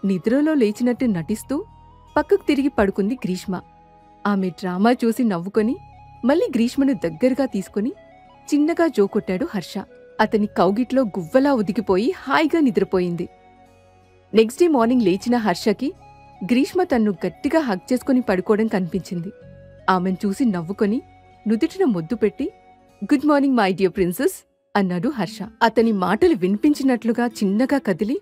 [SPEAKER 2] నిద్రలో లేచినట్టు నటిస్తూ పక్కకు తిరిగి పడుకుంది గ్రీష్మ. ఆమె డ్రామా చూసి నవ్వుకొని మళ్ళీ గ్రీష్మను దగ్గరగా తీసుకుని చిన్నగా జోకొట్టాడు హర్ష. అతని కౌగిట్లో గువ్వలా ఉదిగిపోయి హాయిగా నిద్రపోయింది. నెక్స్ట్ డే మార్నింగ్ లేచిన హర్షకి గ్రీష్మ తన్ను గట్టిగా హగ్ చేసుకుని పడుకోవడం కనిపించింది. ఆమెను చూసి నవ్వుకొని నుదుటిన ముద్దు పెట్టి, good morning my dear princess అన్నాడు హర్ష. అతని మాటలు వినిపించినట్లుగా చిన్నగా కదిలి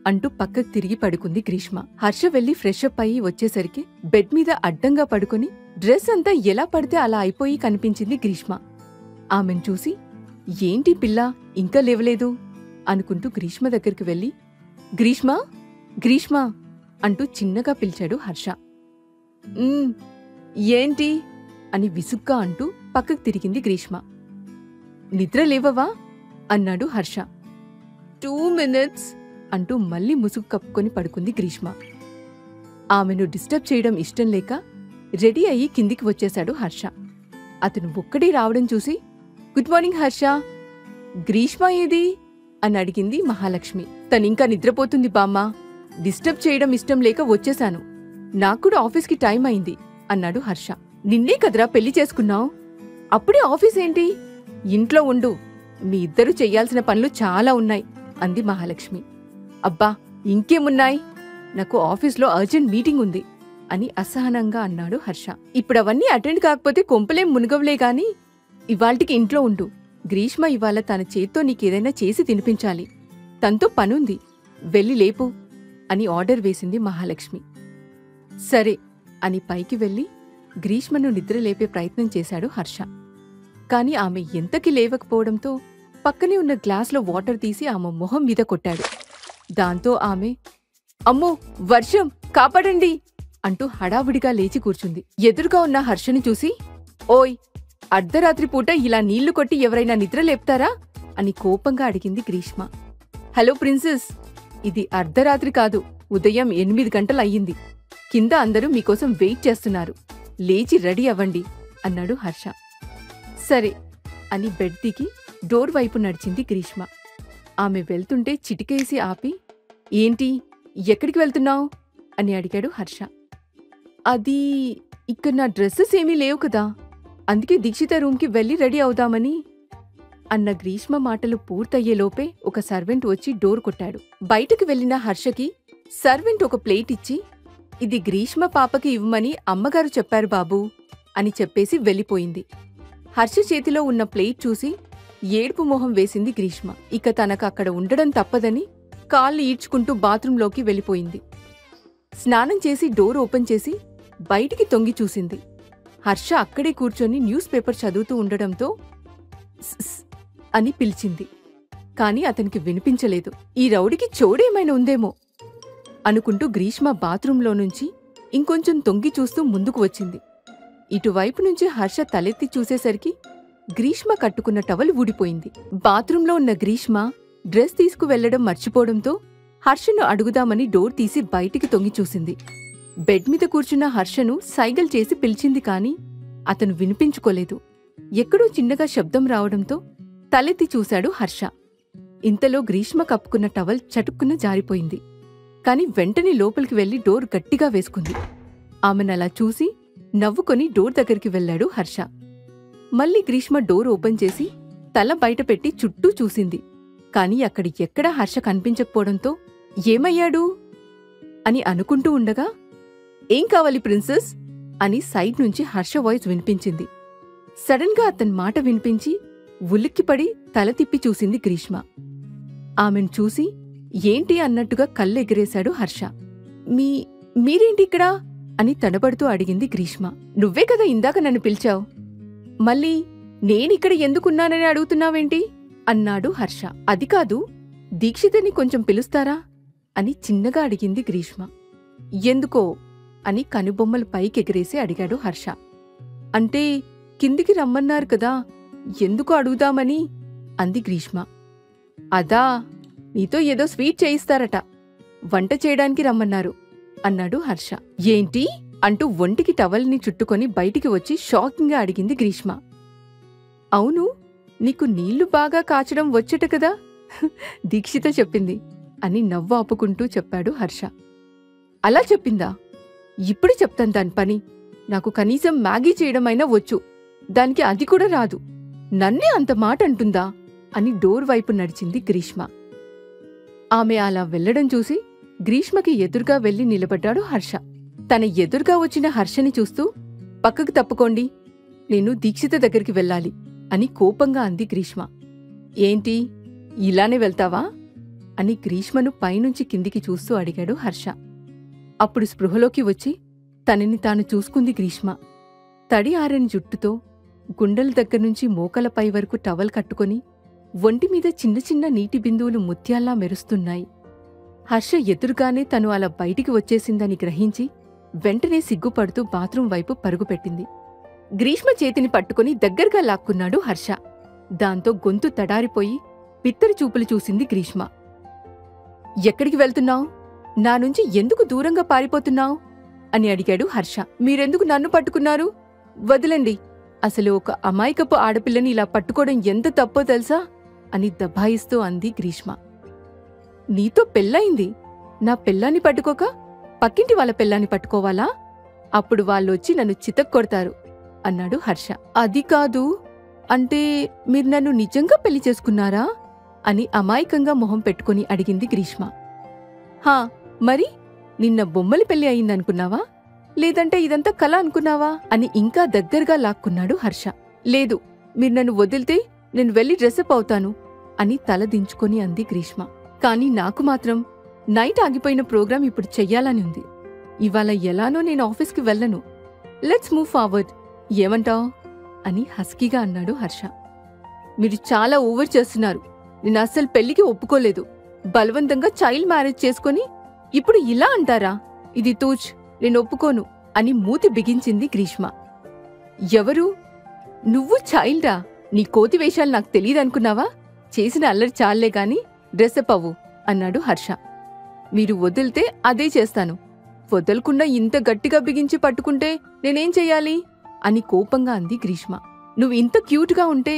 [SPEAKER 2] అంటూ పక్కకు తిరిగి పడుకుంది గ్రీష్మ. హర్ష వెళ్లి ఫ్రెషప్ అయ్యి వచ్చేసరికి బెడ్ మీద అడ్డంగా పడుకుని డ్రెస్ అంతా ఎలా పడితే అలా అయిపోయి కనిపించింది గ్రీష్మ. ఆమెను చూసి, ఏంటి పిల్ల ఇంకా లేవలేదు అనుకుంటూ గ్రీష్మ దగ్గరికి వెళ్లి, గ్రీష్మ గ్రీష్మ అంటూ చిన్నగా పిలిచాడు హర్ష. ఏంటి అని విసుగ్గా అంటూ పక్కకు తిరిగింది గ్రీష్మ. నిద్ర లేవవా అన్నాడు హర్ష. 2 minutes అంటూ మళ్ళీ ముసుగు కప్పుకొని పడుకుంది గ్రీష్మ. ఆమెను డిస్టర్బ్ చేయడం ఇష్టం లేక రెడీ అయ్యి కిందికి వచ్చేశాడు హర్ష. అతను ఒక్కడే రావడం చూసి, గుడ్ మార్నింగ్ హర్ష, గ్రీష్మ ఏది అని అడిగింది మహాలక్ష్మి. తనింకా నిద్రపోతుంది బామ్మా, డిస్టర్బ్ చేయడం ఇష్టం లేక వచ్చేశాను. నాక్కూడా ఆఫీస్కి టైం అయింది అన్నాడు హర్ష. నిన్నే కదరా పెళ్లి చేసుకున్నావు, అప్పుడే ఆఫీస్ ఏంటి? ఇంట్లో ఉండు, మీ ఇద్దరూ చెయ్యాల్సిన పనులు చాలా ఉన్నాయి అంది మహాలక్ష్మి. అబ్బా ఇంకేమున్నాయి, నాకు ఆఫీస్లో అర్జెంట్ మీటింగ్ ఉంది అని అసహనంగా అన్నాడు హర్ష. ఇప్పుడవన్నీ అటెండ్ కాకపోతే కొంపలేం మునగవులే గాని ఇవాల్టికి ఇంట్లో ఉండు. గ్రీష్మ ఇవాళ తన చేత్తో నీకేదైనా చేసి తినిపించాలి, తనతో పనుంది, వెళ్ళి లేపు అని ఆర్డర్ వేసింది మహాలక్ష్మి. సరే అని పైకి వెళ్లి గ్రీష్మను నిద్రలేపే ప్రయత్నం చేశాడు హర్ష. కాని ఆమె ఎంతకి లేవకపోవడంతో పక్కనే ఉన్న గ్లాస్లో వాటర్ తీసి ఆమె మొహం మీద కొట్టాడు. దాంతో ఆమె, అమ్మో వర్షం, కాపాడండి అంటూ హడావుడిగా లేచి కూర్చుంది. ఎదురుగా ఉన్న హర్షని చూసి, ఓయ్, అర్ధరాత్రి పూట ఇలా నీళ్లు కొట్టి ఎవరైనా నిద్రలేపుతారా అని కోపంగా అడిగింది గ్రీష్మ. హలో ప్రిన్సెస్, ఇది అర్ధరాత్రి కాదు, ఉదయం 8 గంటలు అయ్యింది. కింద అందరూ మీకోసం వెయిట్ చేస్తున్నారు, లేచి రెడీ అవ్వండి అన్నాడు హర్ష. సరే అని బెడ్ దిగి డోర్ వైపు నడిచింది గ్రీష్మ. ఆమె వెళ్తుంటే చిటికేసి ఆపి, ఏంటి, ఎక్కడికి వెళ్తున్నావు అని అడిగాడు హర్ష. అది ఇక్కడ నా డ్రెస్సెస్ ఏమీ లేవు కదా, అందుకే దీక్షిత రూమ్కి వెళ్ళి రెడీ అవుదామని అన్న గ్రీష్మ మాటలు పూర్తయ్యేలోపే ఒక సర్వెంట్ వచ్చి డోర్ కొట్టాడు. బయటకు వెళ్లిన హర్షకి సర్వెంట్ ఒక ప్లేట్ ఇచ్చి, ఇది గ్రీష్మ పాపకి ఇవ్వమని అమ్మగారు చెప్పారు బాబూ అని చెప్పేసి వెళ్ళిపోయింది. హర్ష చేతిలో ఉన్న ప్లేట్ చూసి ఏడుపు మొహం వేసింది గ్రీష్మ. ఇక తనకు అక్కడ ఉండడం తప్పదని కాళ్ళు ఈడ్చుకుంటూ బాత్రూంలోకి వెళ్ళిపోయింది. స్నానం చేసి డోర్ ఓపెన్ చేసి బయటికి తొంగి చూసింది. హర్ష అక్కడే కూర్చొని న్యూస్ పేపర్ చదువుతూ ఉండడంతో స్ అని పిలిచింది. కాని అతనికి వినిపించలేదు. ఈ రౌడికి చోడేమైనా ఉందేమో అనుకుంటూ గ్రీష్మ బాత్రూంలో నుంచి ఇంకొంచెం తొంగి చూస్తూ ముందుకు వచ్చింది. ఇటువైపు నుంచి హర్ష తలెత్తి చూసేసరికి గ్రీష్మ కట్టుకున్న టవల్ ఊడిపోయింది. బాత్రూంలో ఉన్న గ్రీష్మ డ్రెస్ తీసుకువెళ్లడం మర్చిపోవడంతో హర్షను అడుగుదామని డోర్ తీసి బయటికి తొంగి చూసింది. బెడ్ మీద కూర్చున్న హర్షను సైగల్ చేసి పిలిచింది కాని అతను వినిపించుకోలేదు. ఎక్కడో చిన్నగా శబ్దం రావడంతో తలెత్తి చూశాడు హర్ష. ఇంతలో గ్రీష్మ కప్పుకున్న టవల్ చటుక్కున జారిపోయింది. కాని వెంటనే లోపలికి వెళ్లి డోర్ గట్టిగా వేసుకుంది. ఆమెనలా చూసి నవ్వుకొని డోర్ దగ్గరికి వెళ్లాడు హర్ష. మళ్ళీ గ్రీష్మ డోర్ ఓపెన్ చేసి తల బయటపెట్టి చుట్టూ చూసింది. కాని అక్కడి ఎక్కడా హర్ష కనిపించకపోవడంతో ఏమయ్యాడు అని అనుకుంటూ ఉండగా, ఏం కావాలి ప్రిన్సెస్ అని సైడ్ నుంచి హర్ష వాయిస్ వినిపించింది. సడన్ గా అతని మాట వినిపించి ఉలిక్కిపడి తల తిప్పి చూసింది గ్రీష్మ. ఆమెను చూసి ఏంటి అన్నట్టుగా కళ్ళెగిరేశాడు హర్ష. మీరేంటి ఇక్కడ అని తడబడుతూ అడిగింది గ్రీష్మ. నువ్వే కదా ఇందాక నన్ను పిలిచావు, మళ్ళీ నేనిక్కడ ఎందుకున్నానని అడుగుతున్నావేంటి అన్నాడు హర్ష. అది కాదు, దీక్షితని కొంచెం పిలుస్తారా అని చిన్నగా అడిగింది గ్రీష్మ. ఎందుకో అని కనుబొమ్మలు పైకెగిరేసి అడిగాడు హర్ష. అంటే కిందికి రమ్మన్నారు కదా, ఎందుకు అడుగుదామని అంది గ్రీష్మ. అదా, నీతో ఏదో స్వీట్ చేయిస్తారట, వంట చేయడానికి రమ్మన్నారు అన్నాడు హర్ష. ఏంటి అంటూ ఒంటికి టవల్ని చుట్టుకొని బయటికి వచ్చి షాకింగ్గా అడిగింది గ్రీష్మ. అవును, నీకు నీళ్లు బాగా కాచడం వచ్చట కదా, దీక్షిత చెప్పింది అని నవ్వు ఆపుకుంటూ చెప్పాడు హర్ష. అలా చెప్పిందా? ఇప్పుడు చెప్తాను దాని పని. నాకు కనీసం మ్యాగీ చేయడమైనా వచ్చు, దానికి అది కూడా రాదు, నన్నే అంత మాట అంటుందా అని డోర్ వైపు నడిచింది గ్రీష్మ. ఆమె అలా వెళ్లడం చూసి గ్రీష్మకి ఎదురుగా వెళ్లి నిలబడ్డాడు హర్ష. తన ఎదురుగా వచ్చిన హర్షని చూస్తూ, పక్కకు తప్పుకోండి, నేను దీక్షిత దగ్గరికి వెళ్ళాలి అని కోపంగా అంది గ్రీష్మ. ఏంటి, ఇలానే వెళ్తావా అని గ్రీష్మను పైనుంచి కిందికి చూస్తూ అడిగాడు హర్ష. అప్పుడు స్పృహలోకి వచ్చి తనని తాను చూసుకుంది గ్రీష్మ. తడి ఆరని జుట్టుతో గుండెల దగ్గర్నుంచి మోకలపై వరకు టవల్ కట్టుకొని ఒంటిమీద చిన్న చిన్న నీటి బిందువులు ముత్యాల్లా మెరుస్తున్నాయి. హర్ష ఎదురుగానే తను అలా బయటికి వచ్చేసిందని గ్రహించి వెంటనే సిగ్గుపడుతూ బాత్రూం వైపు పరుగుపెట్టింది. గ్రీష్మ చేతిని పట్టుకుని దగ్గరగా లాక్కున్నాడు హర్ష. దాంతో గొంతు తడారిపోయి బిత్తరి చూపులు చూసింది గ్రీష్మ. ఎక్కడికి వెళ్తున్నావు? నా నుంచి ఎందుకు దూరంగా పారిపోతున్నావు అని అడిగాడు హర్ష. మీరెందుకు నన్ను పట్టుకున్నారు? వదలండి. అసలు ఒక అమాయకపు ఆడపిల్లని ఇలా పట్టుకోవడం ఎంత తప్పో తెలుసా అని దబాయిస్తూ అంది గ్రీష్మ. నీతో పెళ్ళయింది. నా పెళ్ళాన్ని పట్టుకోక పక్కింటి వాళ్ళ పెళ్ళాన్ని పట్టుకోవాలా? అప్పుడు వాళ్ళొచ్చి నన్ను చితక్కొడతారు అన్నాడు హర్ష. అది కాదు. అంటే మీరు నన్ను నిజంగా పెళ్లి చేసుకున్నారా అని అమాయకంగా మొహం పెట్టుకుని అడిగింది గ్రీష్మ. హా మరి నిన్న బొమ్మలి పెళ్లి అయిందనుకున్నావా? లేదంటే ఇదంతా కల అనుకున్నావా అని ఇంకా దగ్గరగా లాక్కున్నాడు హర్ష. లేదు, మీరు నన్ను వదిలితే నేను వెళ్ళి డ్రెస్అప్ అవుతాను అని తల దించుకొని అంది గ్రీష్మ. కాని నాకు మాత్రం నైట్ ఆగిపోయిన ప్రోగ్రాం ఇప్పుడు చెయ్యాలని ఉంది. ఇవాళ ఎలానో నేను ఆఫీస్కి వెళ్ళను. Let's move forward. ఏమంటావ్ అని హస్కీగా అన్నాడు హర్ష. మీరు చాలా ఓవర్ చేస్తున్నారు. నేను అస్సలు పెళ్లికి ఒప్పుకోలేదు. బలవంతంగా చైల్డ్ మ్యారేజ్ చేసుకుని ఇప్పుడు ఇలా అంటారా? ఇది తూచ్, నేను ఒప్పుకోను అని మూతి బిగించింది గ్రీష్మ. ఎవరు నువ్వు? చైల్డా? నీ కోతి వేషాలు నాకు తెలీదనుకున్నావా? చేసిన అల్లరి చాలే గాని డ్రెస్అప్ అవ్వు అన్నాడు హర్ష. మీరు వదిలితే అదే చేస్తాను. వదలకుండా ఇంత గట్టిగా బిగించి పట్టుకుంటే నేనేం చెయ్యాలి అని కోపంగా అంది గ్రీష్మ. నువ్వు ఇంత క్యూట్గా ఉంటే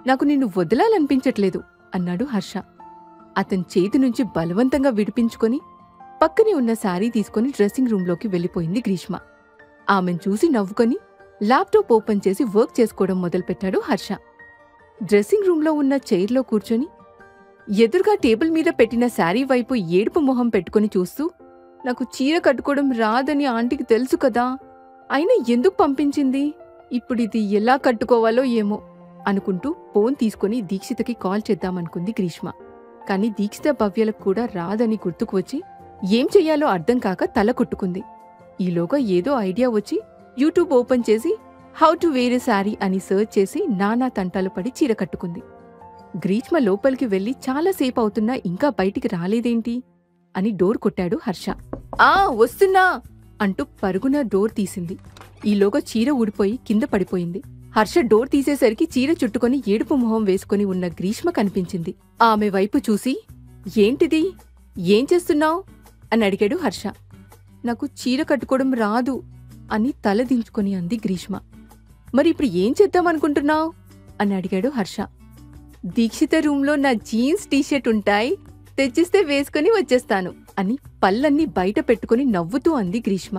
[SPEAKER 2] నాకు నిన్ను వదలాలనిపించట్లేదు అన్నాడు హర్ష. అతని చేతి నుంచి బలవంతంగా విడిపించుకొని పక్కనే ఉన్న శారీ తీసుకుని డ్రెస్సింగ్ రూంలోకి వెళ్ళిపోయింది గ్రీష్మ. ఆమెను చూసి నవ్వుకొని ల్యాప్టాప్ ఓపెన్ చేసి వర్క్ చేసుకోవడం మొదలుపెట్టాడు హర్ష. డ్రెస్సింగ్ రూంలో ఉన్న చైర్లో కూర్చొని ఎదురుగా టేబుల్ మీద పెట్టిన శారీ వైపు ఏడుపు మొహం పెట్టుకుని చూస్తూ, నాకు చీర కట్టుకోవడం రాదని ఆంటీకి తెలుసు కదా, అయినా ఎందుకు పంపించింది? ఇప్పుడిది ఎలా కట్టుకోవాలో ఏమో అనుకుంటూ ఫోన్ తీసుకుని దీక్షితకి కాల్ చేద్దామనుకుంది గ్రీష్మ. కాని దీక్షిత భవ్యలకు కూడా రాదని గుర్తుకు వచ్చి ఏం చెయ్యాలో అర్థం కాక తల కొట్టుకుంది. ఈలోగా ఏదో ఐడియా వచ్చి యూట్యూబ్ ఓపెన్ చేసి హౌ టు వేర్ ఎ శారీ అని సర్చ్ చేసి నానా తంటాలు పడి చీర కట్టుకుంది. గ్రీష్మ లోపలికి వెళ్లి చాలాసేపు అవుతున్నా ఇంకా బయటికి రాలేదేంటి అని డోర్ కొట్టాడు హర్ష. ఆ వస్తున్నా అంటూ పరుగున డోర్ తీసింది. ఈలోగా చీర ఊడిపోయి కింద పడిపోయింది. హర్ష డోర్ తీసేసరికి చీర చుట్టుకొని ఏడుపు మొహం వేసుకుని ఉన్న గ్రీష్మ కనిపించింది. ఆమె వైపు చూసి, ఏంటిది, ఏం చేస్తున్నావ్ అని అడిగాడు హర్ష. నాకు చీర కట్టుకోవడం రాదు అని తల దించుకొని అంది గ్రీష్మ. మరి ఇప్పుడు ఏం చేద్దామనుకుంటున్నావ్ అని అడిగాడు హర్ష. దీక్షిత రూంలో నా జీన్స్ టీషర్ట్ ఉంటాయి, తెచ్చిస్తే వేసుకుని వచ్చేస్తాను అని పళ్ళన్నీ బయట పెట్టుకుని నవ్వుతూ అంది గ్రీష్మ.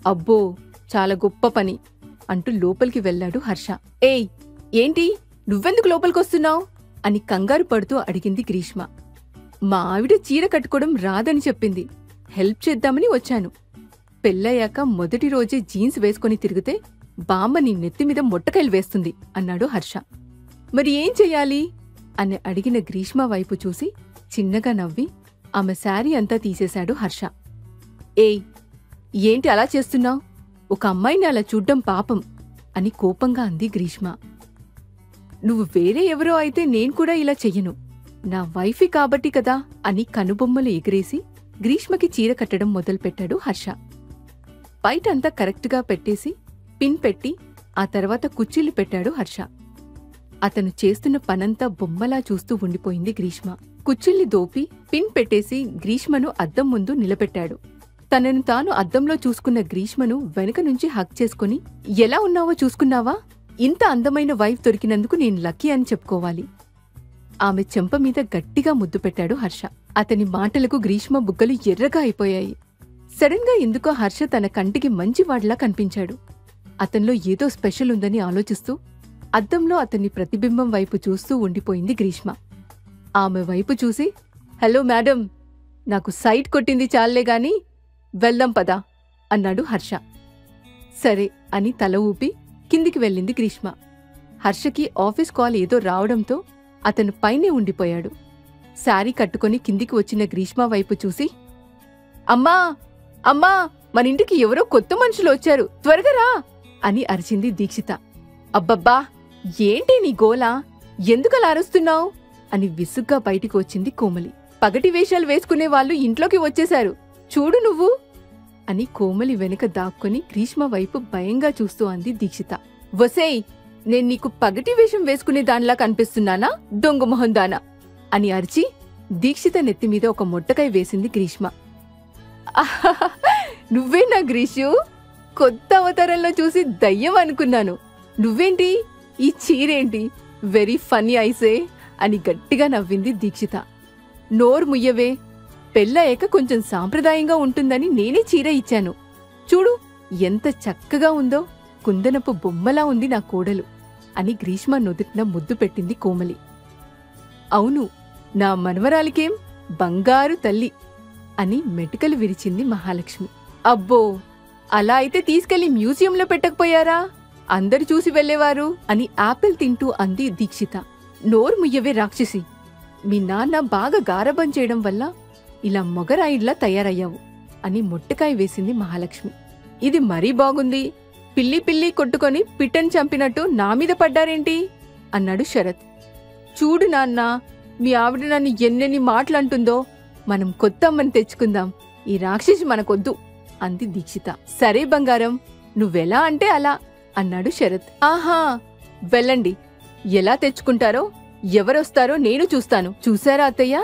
[SPEAKER 2] అబ్బో, చాలా గొప్ప పని అంటూ లోపలికి వెళ్లాడు హర్ష. ఏయ్, ఏంటి, నువ్వెందుకు లోపలికొస్తున్నావు అని కంగారు పడుతూ అడిగింది గ్రీష్మ. మా ఆవిడ చీర కట్టుకోవడం రాదని చెప్పింది, హెల్ప్ చేద్దామని వచ్చాను. పెళ్ళయ్యాక మొదటి రోజే జీన్స్ వేసుకుని తిరిగితే బామ్మ నీ నెత్తిమీద మొట్టకాయలు వేస్తుంది అన్నాడు హర్ష. మరి ఏం చెయ్యాలి అని అడిగిన గ్రీష్మ వైపు చూసి చిన్నగా నవ్వి ఆమె శారీ అంతా తీసేశాడు హర్ష. ఏయ్, ఏంటి అలా చేస్తున్నావు? ఒక అమ్మాయిని అలా చూడ్డం పాపం అని కోపంగా అంది గ్రీష్మ. నువ్వు వేరే ఎవరో అయితే నేను కూడా ఇలా చెయ్యను, నా వైఫీ కాబట్టి కదా అని కనుబొమ్మలు ఎగిరేసి గ్రీష్మకి చీర కట్టడం మొదలుపెట్టాడు హర్ష. బయటంతా కరెక్ట్గా పెట్టేసి పిన్ పెట్టి ఆ తర్వాత కుర్చీలు పెట్టాడు హర్ష. అతను చేస్తున్న పనంతా బొమ్మలా చూస్తూ ఉండిపోయింది గ్రీష్మ. కుర్చీల్ని దోపి పిన్ పెట్టేసి గ్రీష్మను అద్దం ముందు నిలబెట్టాడు. తనను తాను అద్దంలో చూసుకున్న గ్రీష్మను వెనుక నుంచి హగ్ చేసుకుని, ఎలా ఉన్నావో చూసుకున్నావా? ఇంత అందమైన వైఫ్ దొరికినందుకు నేను లక్కీ అని చెప్పుకోవాలి. ఆమె చెంప మీద గట్టిగా ముద్దు పెట్టాడు హర్ష. అతని మాటలకు గ్రీష్మ బుగ్గలు ఎర్రగా అయిపోయాయి. సడన్ గా ఎందుకో హర్ష తన కంటికి మంచివాడిలా కనిపించాడు. అతనిలో ఏదో స్పెషల్ ఉందని ఆలోచిస్తూ అద్దంలో అతన్ని ప్రతిబింబం వైపు చూస్తూ ఉండిపోయింది గ్రీష్మ. ఆమె వైపు చూసి, హలో మేడం, నాకు సైట్ కొట్టింది చాలే గాని వెళ్దాం పదా అన్నాడు హర్ష. సరే అని తల ఊపి కిందికి వెళ్ళింది గ్రీష్మ. హర్షకి ఆఫీస్ కాల్ ఏదో రావడంతో అతను పైనే ఉండిపోయాడు. శారీ కట్టుకుని కిందికి వచ్చిన గ్రీష్మ వైపు చూసి, అమ్మా అమ్మా, మనింటికి ఎవరో కొత్త మనుషులు వచ్చారు, త్వరగా రా అని అరిచింది దీక్షిత. అబ్బబ్బా, ఏంటి నీ గోలా, ఎందుకలా అరుస్తున్నావు అని విసుగ్గా బయటికి వచ్చింది కోమలి. పగటి వేషాలు వేసుకునే వాళ్ళు ఇంట్లోకి వచ్చేశారు, చూడు నువ్వు అని కోమలి వెనుక దాక్కుని గ్రీష్మ వైపు భయంగా చూస్తూ అంది దీక్షిత. వసేయ్, నేను నీకు పగటి వేషం వేసుకునే దానిలా కనిపిస్తున్నానా దొంగ మొహం దానా అని అరిచి దీక్షిత నెత్తిమీద ఒక మొట్టకాయ వేసింది గ్రీష్మ. ఆహాహా, నువ్వేనా గ్రీషు? కొత్త అవతారంలో చూసి దయ్యం అనుకున్నాను. నువ్వేంటి, ఈ చీరేంటి, వెరీ ఫన్నీ ఐసే అని గట్టిగా నవ్వింది దీక్షిత. నోరు ముయ్యవే, పెళ్ళయ్యాక కొంచెం సాంప్రదాయంగా ఉంటుందని నేనే చీర ఇచ్చాను. చూడు ఎంత చక్కగా ఉందో, కుందనపు బొమ్మలా ఉంది నా కోడలు అని గ్రీష్మ నుదుటిన ముద్దు పెట్టింది కోమలి. అవును, నా మనవరాలికేం బంగారు తల్లి అని మెటికలు విరిచింది మహాలక్ష్మి. అబ్బో, అలా అయితే తీసుకెళ్లి మ్యూజియంలో పెట్టకపోయారా, అందరు చూసి వెళ్లేవారు అని ఆపిల్ తింటూ అంది దీక్షిత. నోరు ముయ్యవే రాక్షసి, మీ నాన్న బాగా గారబం చేయడం వల్ల ఇలా మొగరాయిడ్లా తయారయ్యావు అని మొట్టకాయ వేసింది మహాలక్ష్మి. ఇది మరీ బాగుంది, పిల్లి పిల్లి కొట్టుకొని పిట్టని చంపినట్టు నా మీద పడ్డారేంటి అన్నాడు శరత్. చూడు నాన్న, మీ ఆవిడ నన్ను ఎన్నెన్ని మాటలంటుందో, మనం కొత్త అమ్మని తెచ్చుకుందాం, ఈ రాక్షసి మనకొద్దు అంది దీక్షిత. సరే బంగారం, నువ్వెలా అంటే అలా అన్నాడు శరత్. ఆహా, వెళ్ళండి, ఎలా తెచ్చుకుంటారో ఎవరొస్తారో నేను చూస్తాను. చూశారా అత్తయ్య,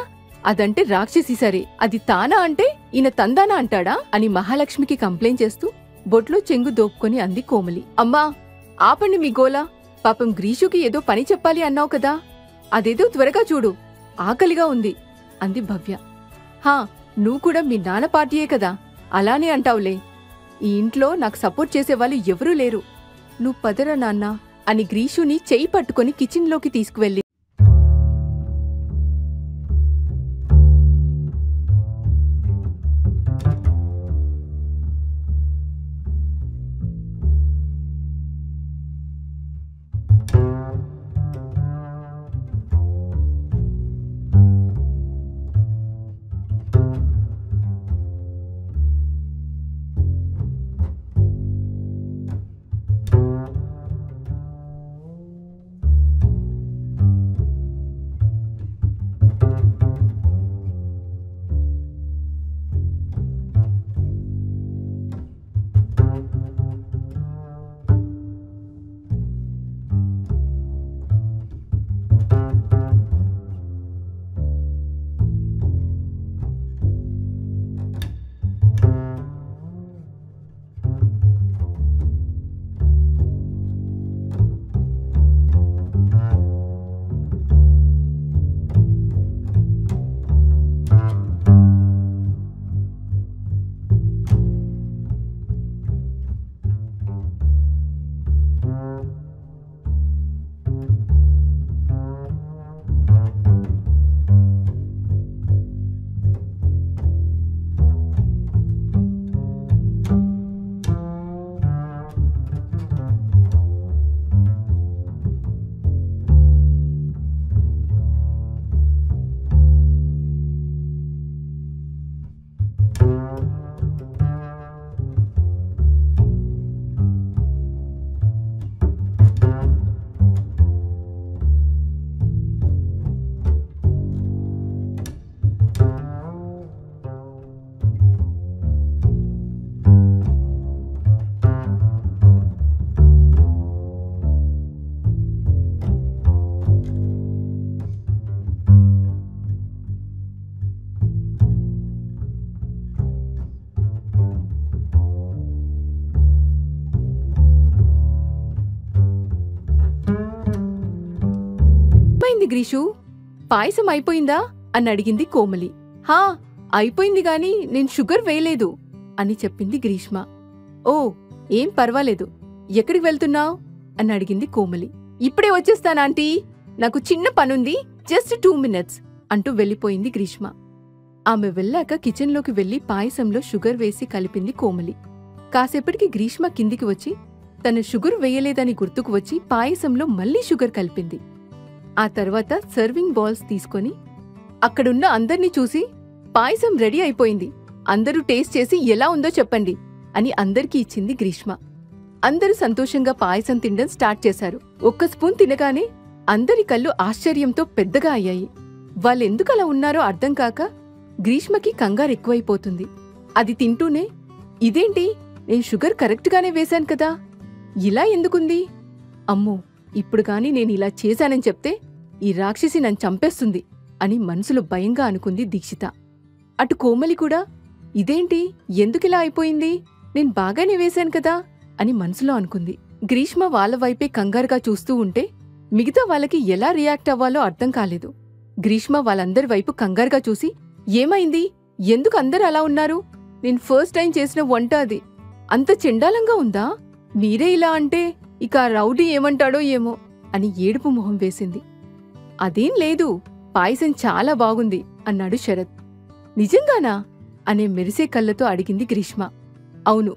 [SPEAKER 2] అదంటే రాక్షసి సరే, అది తానా అంటే ఈయన తందానా అంటాడా అని మహాలక్ష్మికి కంప్లైంట్ చేస్తూ బొట్లో చెంగు దోపుకొని అంది కోమలి. అమ్మా, ఆపండి మీ గోలా, పాపం గ్రీషుకి ఏదో పని చెప్పాలి అన్నావు కదా, అదేదో త్వరగా చూడు, ఆకలిగా ఉంది అంది భవ్య. హా, నువ్వు కూడా మీ నాన్న పార్టీయే కదా, అలానే అంటావులే. ఈ ఇంట్లో నాకు సపోర్ట్ చేసేవాళ్ళు ఎవరూ లేరు, నువ్వు పదరా నాన్నా అని గ్రీషుని చెయ్యి పట్టుకుని కిచెన్లోకి తీసుకువెళ్ళి గ్రీషు, పాయసం అయిపోయిందా అని అడిగింది కోమలి. హా, అయిపోయింది గాని నేను షుగర్ వేయలేదు అని చెప్పింది గ్రీష్మ. ఓ, ఏం పర్వాలేదు, ఎక్కడికి వెళ్తున్నావు అని అడిగింది కోమలి. ఇప్పుడే వచ్చేస్తానాంటీ, నాకు చిన్న పనుంది, జస్ట్ 2 minutes అంటూ వెళ్ళిపోయింది గ్రీష్మ. ఆమె వెళ్ళాక కిచెన్లోకి వెళ్లి పాయసంలో షుగర్ వేసి కలిపింది కోమలి. కాసేపటికి గ్రీష్మ కిందికి వచ్చి తను షుగర్ వేయలేదని గుర్తుకు వచ్చి పాయసంలో మళ్లీ షుగర్ కలిపింది. ఆ తర్వాత సర్వింగ్ బాల్స్ తీసుకొని అక్కడున్న అందర్నీ చూసి, పాయసం రెడీ అయిపోయింది, అందరూ టేస్ట్ చేసి ఎలా ఉందో చెప్పండి అని అందరికీ ఇచ్చింది గ్రీష్మ. అందరూ సంతోషంగా పాయసం తినడం స్టార్ట్ చేశారు. ఒక్క స్పూన్ తినగానే అందరి కళ్ళు ఆశ్చర్యంతో పెద్దగా అయ్యాయి. వాళ్ళెందుకలా ఉన్నారో అర్థం కాక గ్రీష్మకి కంగారెక్కువైపోతుంది. అది తింటూనే, ఇదేంటి, నేను షుగర్ కరెక్ట్గానే వేశాను కదా, ఇలా ఎందుకుంది, అమ్మో, ఇప్పుడు గాని నేనిలా చేశానని చెప్తే ఈ రాక్షసి నన్ను చంపేస్తుంది అని మనసులో భయంగా అనుకుంది దీక్షిత. అటు కోమలి కూడా ఇదేంటి, ఎందుకిలా అయిపోయింది, నేను బాగానే వేశాను కదా అని మనసులో అనుకుంది. గ్రీష్మ వాళ్ళ వైపే కంగారుగా చూస్తూ ఉంటే మిగతా వాళ్ళకి ఎలా రియాక్ట్ అవ్వాలో అర్థం కాలేదు. గ్రీష్మ వాళ్ళందరి వైపు కంగారుగా చూసి, ఏమైంది, ఎందుకు అందరు అలా ఉన్నారు, నేను ఫస్ట్ టైం చేసిన వంట అది అంత చెండాలంగా ఉందా, మీరే ఇలా అంటే ఇక ఆ రౌడీ ఏమంటాడో ఏమో అని ఏడుపు మొహం వేసింది. అదేం లేదు, పాయసం చాలా బాగుంది అన్నాడు శరత్. నిజంగానా అనే మెరిసే కళ్ళతో అడిగింది గ్రీష్మ. అవును,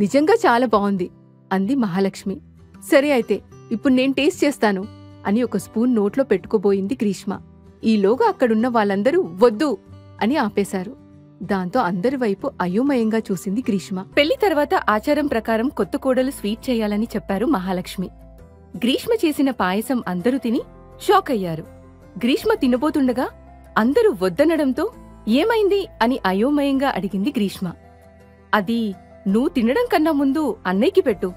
[SPEAKER 2] నిజంగా చాలా బాగుంది అంది మహాలక్ష్మి. సరే అయితే ఇప్పుడు నేను టేస్ట్ చేస్తాను అని ఒక స్పూన్ నోట్లో పెట్టుకోబోయింది గ్రీష్మ. ఈలోగా అక్కడున్న వాళ్ళందరూ వద్దు అని ఆపేశారు. దాంతో అందరి వైపు అయోమయంగా చూసింది గ్రీష్మ. పెళ్లి తర్వాత ఆచారం ప్రకారం కొత్త కోడలు స్వీట్ చేయాలని చెప్పారు మహాలక్ష్మి. గ్రీష్మ చేసిన పాయసం అందరూ తిని షాక్ అయ్యారు. గ్రీష్మ తినబోతుండగా అందరూ వద్దనడంతో ఏమైంది అని అయోమయంగా అడిగింది గ్రీష్మ. అది నువ్వు తినడం కన్నా ముందు అన్నయ్యకి పెట్టు,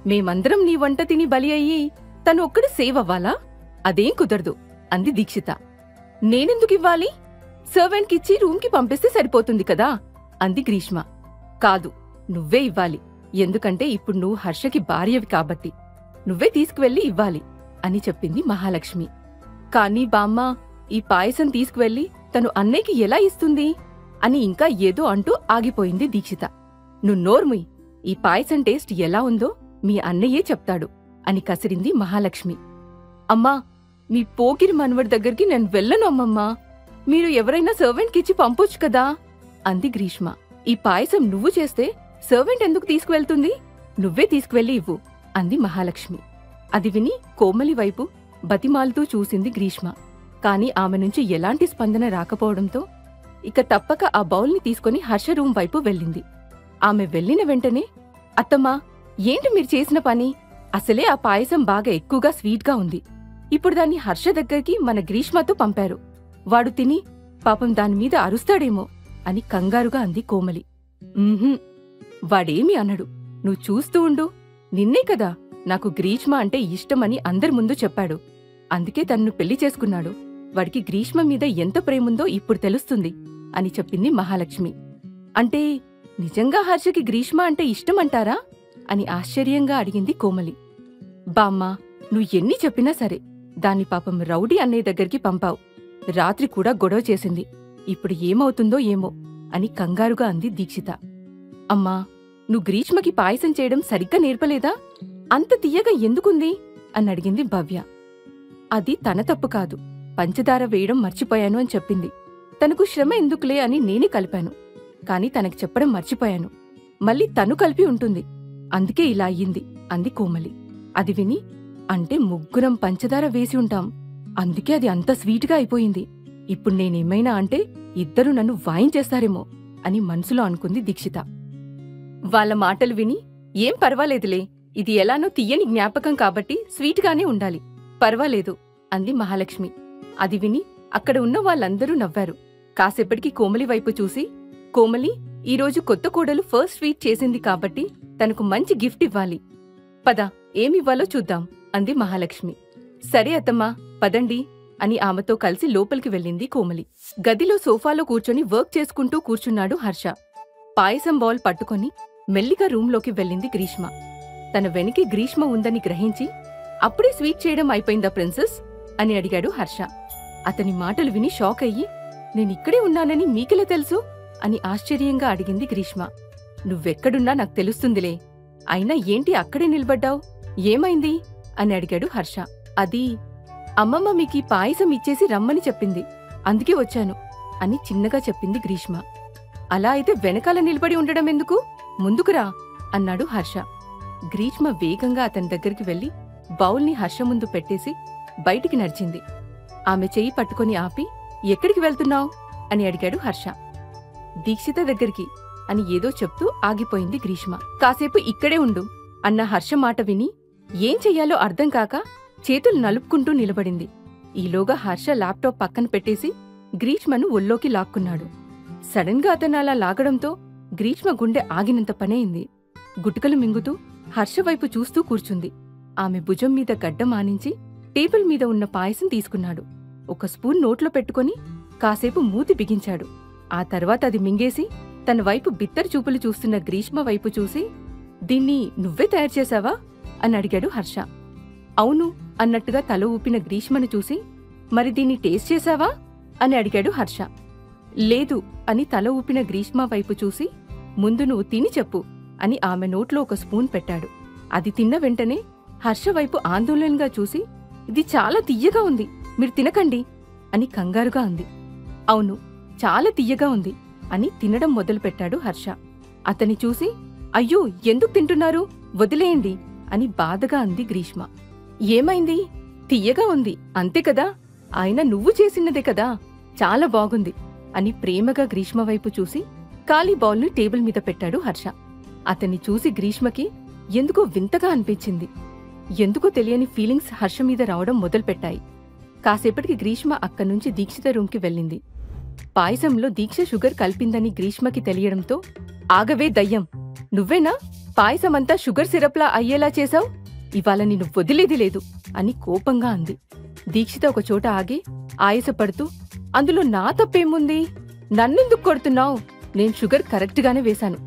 [SPEAKER 2] మేమందరం నీ వంట తిని బలి అయ్యి తను ఒక్కడు సేవ్ అవ్వాలా, అదేం కుదరదు అంది దీక్షిత. నేనెందుకివ్వాలి, సర్వెంట్కిచ్చి రూమ్కి పంపిస్తే సరిపోతుంది కదా అంది గ్రీష్మ. కాదు, నువ్వే ఇవ్వాలి, ఎందుకంటే ఇప్పుడు నువ్వు హర్షకి భార్యవి కాబట్టి నువ్వే తీసుకువెళ్లి ఇవ్వాలి అని చెప్పింది మహాలక్ష్మి. కానీ బామ్మ, ఈ పాయసం తీసుకువెళ్లి తను అన్నయ్యకి ఎలా ఇస్తుంది అని ఇంకా ఏదో అంటూ ఆగిపోయింది దీక్షిత. నువ్వు నోర్ముయ్, ఈ పాయసం టేస్ట్ ఎలా ఉందో మీ అన్నయ్యే చెప్తాడు అని కసిరింది మహాలక్ష్మి. అమ్మా, మీ పోకిరి మనవడి దగ్గరికి నేను వెళ్ళను అమ్మమ్మా, మీరు ఎవరైనా సర్వెంట్కిచ్చి పంపొచ్చు కదా అంది గ్రీష్మ. ఈ పాయసం నువ్వు చేస్తే సర్వెంట్ ఎందుకు తీసుకువెళ్తుంది, నువ్వే తీసుకువెళ్లి ఇవ్వు అంది మహాలక్ష్మి. అది విని కోమలి వైపు బతిమాలుతూ చూసింది గ్రీష్మ. కాని ఆమె నుంచి ఎలాంటి స్పందన రాకపోవడంతో ఇక తప్పక ఆ బౌల్ని తీసుకుని హర్ష రూం వైపు వెళ్ళింది. ఆమె వెళ్లిన వెంటనే, అత్తమ్మా, ఏంటి మీరు చేసిన పని, అసలే ఆ పాయసం బాగా ఎక్కువగా స్వీట్గా ఉంది, ఇప్పుడు దాన్ని హర్ష దగ్గరికి మన గ్రీష్మతో పంపారు, వాడు తిని పాపం దానిమీద అరుస్తాడేమో అని కంగారుగా అంది కోమలి. వాడేమీ అనడు, నువ్వు చూస్తూ ఉండు, నిన్నే కదా నాకు గ్రీష్మ అంటే ఇష్టమని అందరి ముందు చెప్పాడు, అందుకే తన్ను పెళ్లి చేసుకున్నాడు, వాడికి గ్రీష్మ మీద ఎంత ప్రేముందో ఇప్పుడు తెలుస్తుంది అని చెప్పింది మహాలక్ష్మి. అంటే నిజంగా హర్షకి గ్రీష్మ అంటే ఇష్టమంటారా అని ఆశ్చర్యంగా అడిగింది కోమలి. బామ్మా, నువ్వు ఎన్ని చెప్పినా సరే దాన్ని పాపం రౌడీ అన్నయ్య దగ్గరికి పంపావు, రాత్రి కూడా గొడవ చేసింది, ఇప్పుడు ఏమవుతుందో ఏమో అని కంగారుగా అంది దీక్షిత. అమ్మా, నువ్వు గ్రీష్మకి పాయసం చేయడం సరిగ్గా నేర్పలేదా, అంత తీయగా ఎందుకుంది అని అడిగింది భవ్య. అది తన తప్పు కాదు, పంచదార వేయడం మర్చిపోయాను అని చెప్పింది, తనకు శ్రమ ఎందుకులే అని నేనే కలిపాను, కాని తనకి చెప్పడం మర్చిపోయాను, మళ్ళీ తను కలిపి ఉంటుంది, అందుకే ఇలా అయ్యింది అంది కోమలి. అది విని, అంటే ముగ్గురం పంచదార వేసి ఉంటాం, అందుకే అది అంత స్వీట్గా అయిపోయింది, ఇప్పుడు నేనేమైనా అంటే ఇద్దరూ నన్ను వాయించేస్తారేమో అని మనసులో అనుకుంది దీక్షిత. వాళ్ళ మాటలు విని, ఏం పర్వాలేదులే, ఇది ఎలానో తీయని జ్ఞాపకం కాబట్టి స్వీట్గానే ఉండాలి, పర్వాలేదు అంది మహాలక్ష్మి. అది విని అక్కడ ఉన్న వాళ్ళందరూ నవ్వారు. కాసేపటికి కోమలి వైపు చూసి, కోమలి, ఈరోజు కొత్త కోడలు ఫస్ట్ స్వీట్ చేసింది కాబట్టి తనకు మంచి గిఫ్ట్ ఇవ్వాలి, పద ఏమివ్వాలో చూద్దాం అంది మహాలక్ష్మి. సరే అత్తమ్మా, పదండి అని ఆమెతో కలిసి లోపలికి వెళ్ళింది కోమలి. గదిలో సోఫాలో కూర్చొని వర్క్ చేసుకుంటూ కూర్చున్నాడు హర్ష. పాయసం బౌల్ పట్టుకొని మెల్లిగా రూంలోకి వెళ్ళింది గ్రీష్మ. తన వెనకే గ్రీష్మ ఉందని గ్రహించి, అప్పుడే స్వీట్ చేయడం అయిపోయిందా ప్రిన్సెస్ అని అడిగాడు హర్ష. అతని మాటలు విని షాక్ అయ్యి, నేనిక్కడే ఉన్నానని మీకెలా తెలుసు అని ఆశ్చర్యంగా అడిగింది గ్రీష్మ. నువ్వెక్కడున్నా నాకు తెలుస్తుందిలే, అయినా ఏంటి అక్కడే నిలబడ్డావు, ఏమైంది అని అడిగాడు హర్ష. అది అమ్మమ్మ మీకీ పాయసం ఇచ్చేసి రమ్మని చెప్పింది, అందుకే వచ్చాను అని చిన్నగా చెప్పింది గ్రీష్మ. అలా అయితే వెనకాల నిలబడి ఉండడం ఎందుకు, ముందుకురా అన్నాడు హర్ష. గ్రీష్మ వేగంగా అతని దగ్గరికి వెళ్లి బౌల్ని హర్ష ముందు పెట్టేసి బయటికి నడిచింది. ఆమె చెయ్యి పట్టుకుని ఆపి, ఎక్కడికి వెళ్తున్నావు అని అడిగాడు హర్ష. దీక్షిత దగ్గరికి అని ఏదో చెప్తూ ఆగిపోయింది గ్రీష్మ. కాసేపు ఇక్కడే ఉండు అన్న హర్ష మాట విని ఏం చెయ్యాలో అర్థం కాక చేతులు నలుపుకుంటూ నిలబడింది. ఈలోగా హర్ష ల్యాప్టాప్ పక్కన పెట్టేసి గ్రీష్మను ఒళ్ళోకి లాక్కున్నాడు. సడన్ గా అతను అలా లాగడంతో గ్రీష్మ గుండె ఆగినంత పనైంది. గుటకలు మింగుతూ హర్ష వైపు చూస్తూ కూర్చుంది. ఆమె భుజం మీద గడ్డ మానించి టేబుల్ మీద ఉన్న పాయసం తీసుకున్నాడు. ఒక స్పూన్ నోట్లో పెట్టుకుని కాసేపు మూతి బిగించాడు. ఆ తర్వాత అది మింగేసి తన వైపు బిత్తరు చూపులు చూస్తున్న గ్రీష్మ వైపు చూసి, దీన్ని నువ్వే తయారు చేశావా అని అడిగాడు హర్ష. అవును అన్నట్టుగా తల ఊపిన గ్రీష్మను చూసి, మరి దీన్ని టేస్ట్ చేశావా అని అడిగాడు హర్ష. లేదు అని తల ఊపిన గ్రీష్మ వైపు చూసి, ముందు నువ్వు తిని చెప్పు అని ఆమె నోట్లో ఒక స్పూన్ పెట్టాడు. అది తిన్న వెంటనే హర్ష వైపు ఆందోళనగా చూసి, ఇది చాలా తియ్యగా ఉంది, మీరు తినకండి అని కంగారుగా అంది. అవును, చాలా తియ్యగా ఉంది అని తినడం మొదలుపెట్టాడు హర్ష. అతని చూసి, అయ్యో ఎందుకు తింటున్నారు, వదిలేయండి అని బాధగా అంది గ్రీష్మ. ఏమైంది, తియ్యగా ఉంది అంతే కదా, ఆయన నువ్వు చేసినదే కదా, చాలా బాగుంది అని ప్రేమగా గ్రీష్మ వైపు చూసి ఖాళీ బౌల్ని టేబుల్ మీద పెట్టాడు హర్ష. అతన్ని చూసి గ్రీష్మకి ఎందుకో వింతగా అనిపించింది. ఎందుకో తెలియని ఫీలింగ్స్ హర్ష మీద రావడం మొదలుపెట్టాయి. కాసేపటికి గ్రీష్మ అక్కడ్నుంచి దీక్షిత రూంకి వెళ్ళింది. పాయసంలో దీక్ష షుగర్ కలిపిందని గ్రీష్మకి తెలియడంతో, ఆగవే దయ్యం, నువ్వేనా పాయసమంతా షుగర్ సిరప్లా అయ్యేలా చేశావు, ఇవాళ నిన్ను వదిలేది లేదు అని కోపంగా అంది. దీక్షిత ఒకచోట ఆగి ఆయాసపడుతూ, అందులో నా తప్పేముంది, నన్నెందుకు కొడుతున్నావు, నేను షుగర్ కరెక్ట్గానే వేశాను,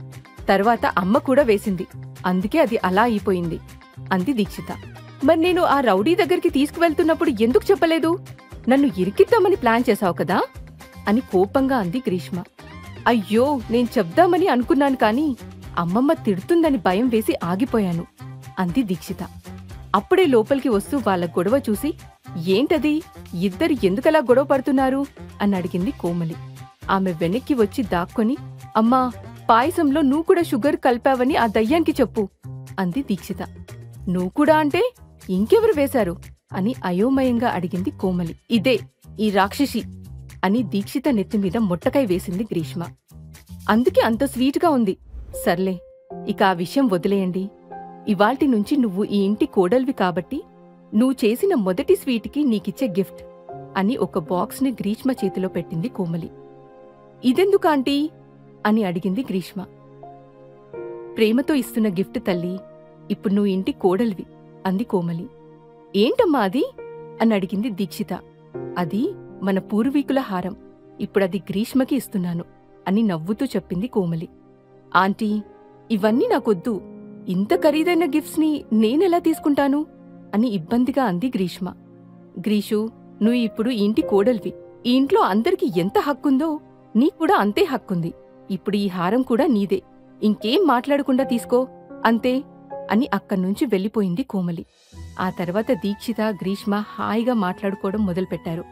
[SPEAKER 2] తర్వాత అమ్మ కూడా వేసింది, అందుకే అది అలా అయిపోయింది అంది దీక్షిత. మరి నేను ఆ రౌడీ దగ్గరికి తీసుకువెళ్తున్నప్పుడు ఎందుకు చెప్పలేదు, నన్ను ఇరికిద్దామని ప్లాన్ చేశావు కదా అని కోపంగా అంది గ్రీష్మ. అయ్యో, నేను చెప్దామని అనుకున్నాను కానీ అమ్మమ్మ తిడుతుందని భయం వేసి ఆగిపోయాను అంది దీక్షిత. అప్పుడే లోపలికి వస్తూ వాళ్ళ గొడవ చూసి, ఏంటది, ఇద్దరు ఎందుకలా గొడవ పడుతున్నారు అని అడిగింది కోమలి. ఆమె వెనక్కి వచ్చి దాక్కొని, అమ్మా, పాయసంలో నువ్వు కూడా షుగర్ కలిపావని ఆ దయ్యానికి చెప్పు అంది దీక్షిత. నువ్వు కూడా అంటే ఇంకెవరు వేశారు అని అయోమయంగా అడిగింది కోమలి. ఇదే, ఈ రాక్షసి అని దీక్షిత నెత్తిమీద మొట్టకాయ వేసింది గ్రీష్మ. అందుకే అంత స్వీట్గా ఉంది. సర్లే, ఇక ఆ విషయం వదిలేయండి. ఇవాల్టి నుంచి నువ్వు ఈ ఇంటి కోడల్వి కాబట్టి నువ్వు చేసిన మొదటి స్వీట్కి నీకిచ్చే గిఫ్ట్ అని ఒక బాక్స్ని గ్రీష్మ చేతిలో పెట్టింది కోమలి. ఇదెందుకు ఆంటీ అని అడిగింది గ్రీష్మ. ప్రేమతో ఇస్తున్న గిఫ్ట్ తల్లి, ఇప్పుడు నువ్వు ఇంటి కోడల్వి అంది కోమలి. ఏంటమ్మా అది అని అడిగింది దీక్షిత. అది మన పూర్వీకుల హారం, ఇప్పుడది గ్రీష్మకి ఇస్తున్నాను అని నవ్వుతూ చెప్పింది కోమలి. ఆంటీ, ఇవన్నీ నాకొద్దు, ఇంత ఖరీదైన గిఫ్ట్స్ని నేనెలా తీసుకుంటాను అని ఇబ్బందిగా అంది గ్రీష్మ. గ్రీషు, నువ్వు ఇప్పుడు ఈ ఇంటి కోడల్వి, ఈ ఇంట్లో అందరికీ ఎంత హక్కుందో నీకూడా అంతే హక్కుంది. ఇప్పుడు ఈ హారం కూడా నీదే, ఇంకేం మాట్లాడకుండా తీసుకో అంతే అని అక్కడ్నుంచి వెళ్ళిపోయింది కోమలి. ఆ తర్వాత దీక్షిత, గ్రీష్మ హాయిగా మాట్లాడుకోవడం మొదలుపెట్టారు.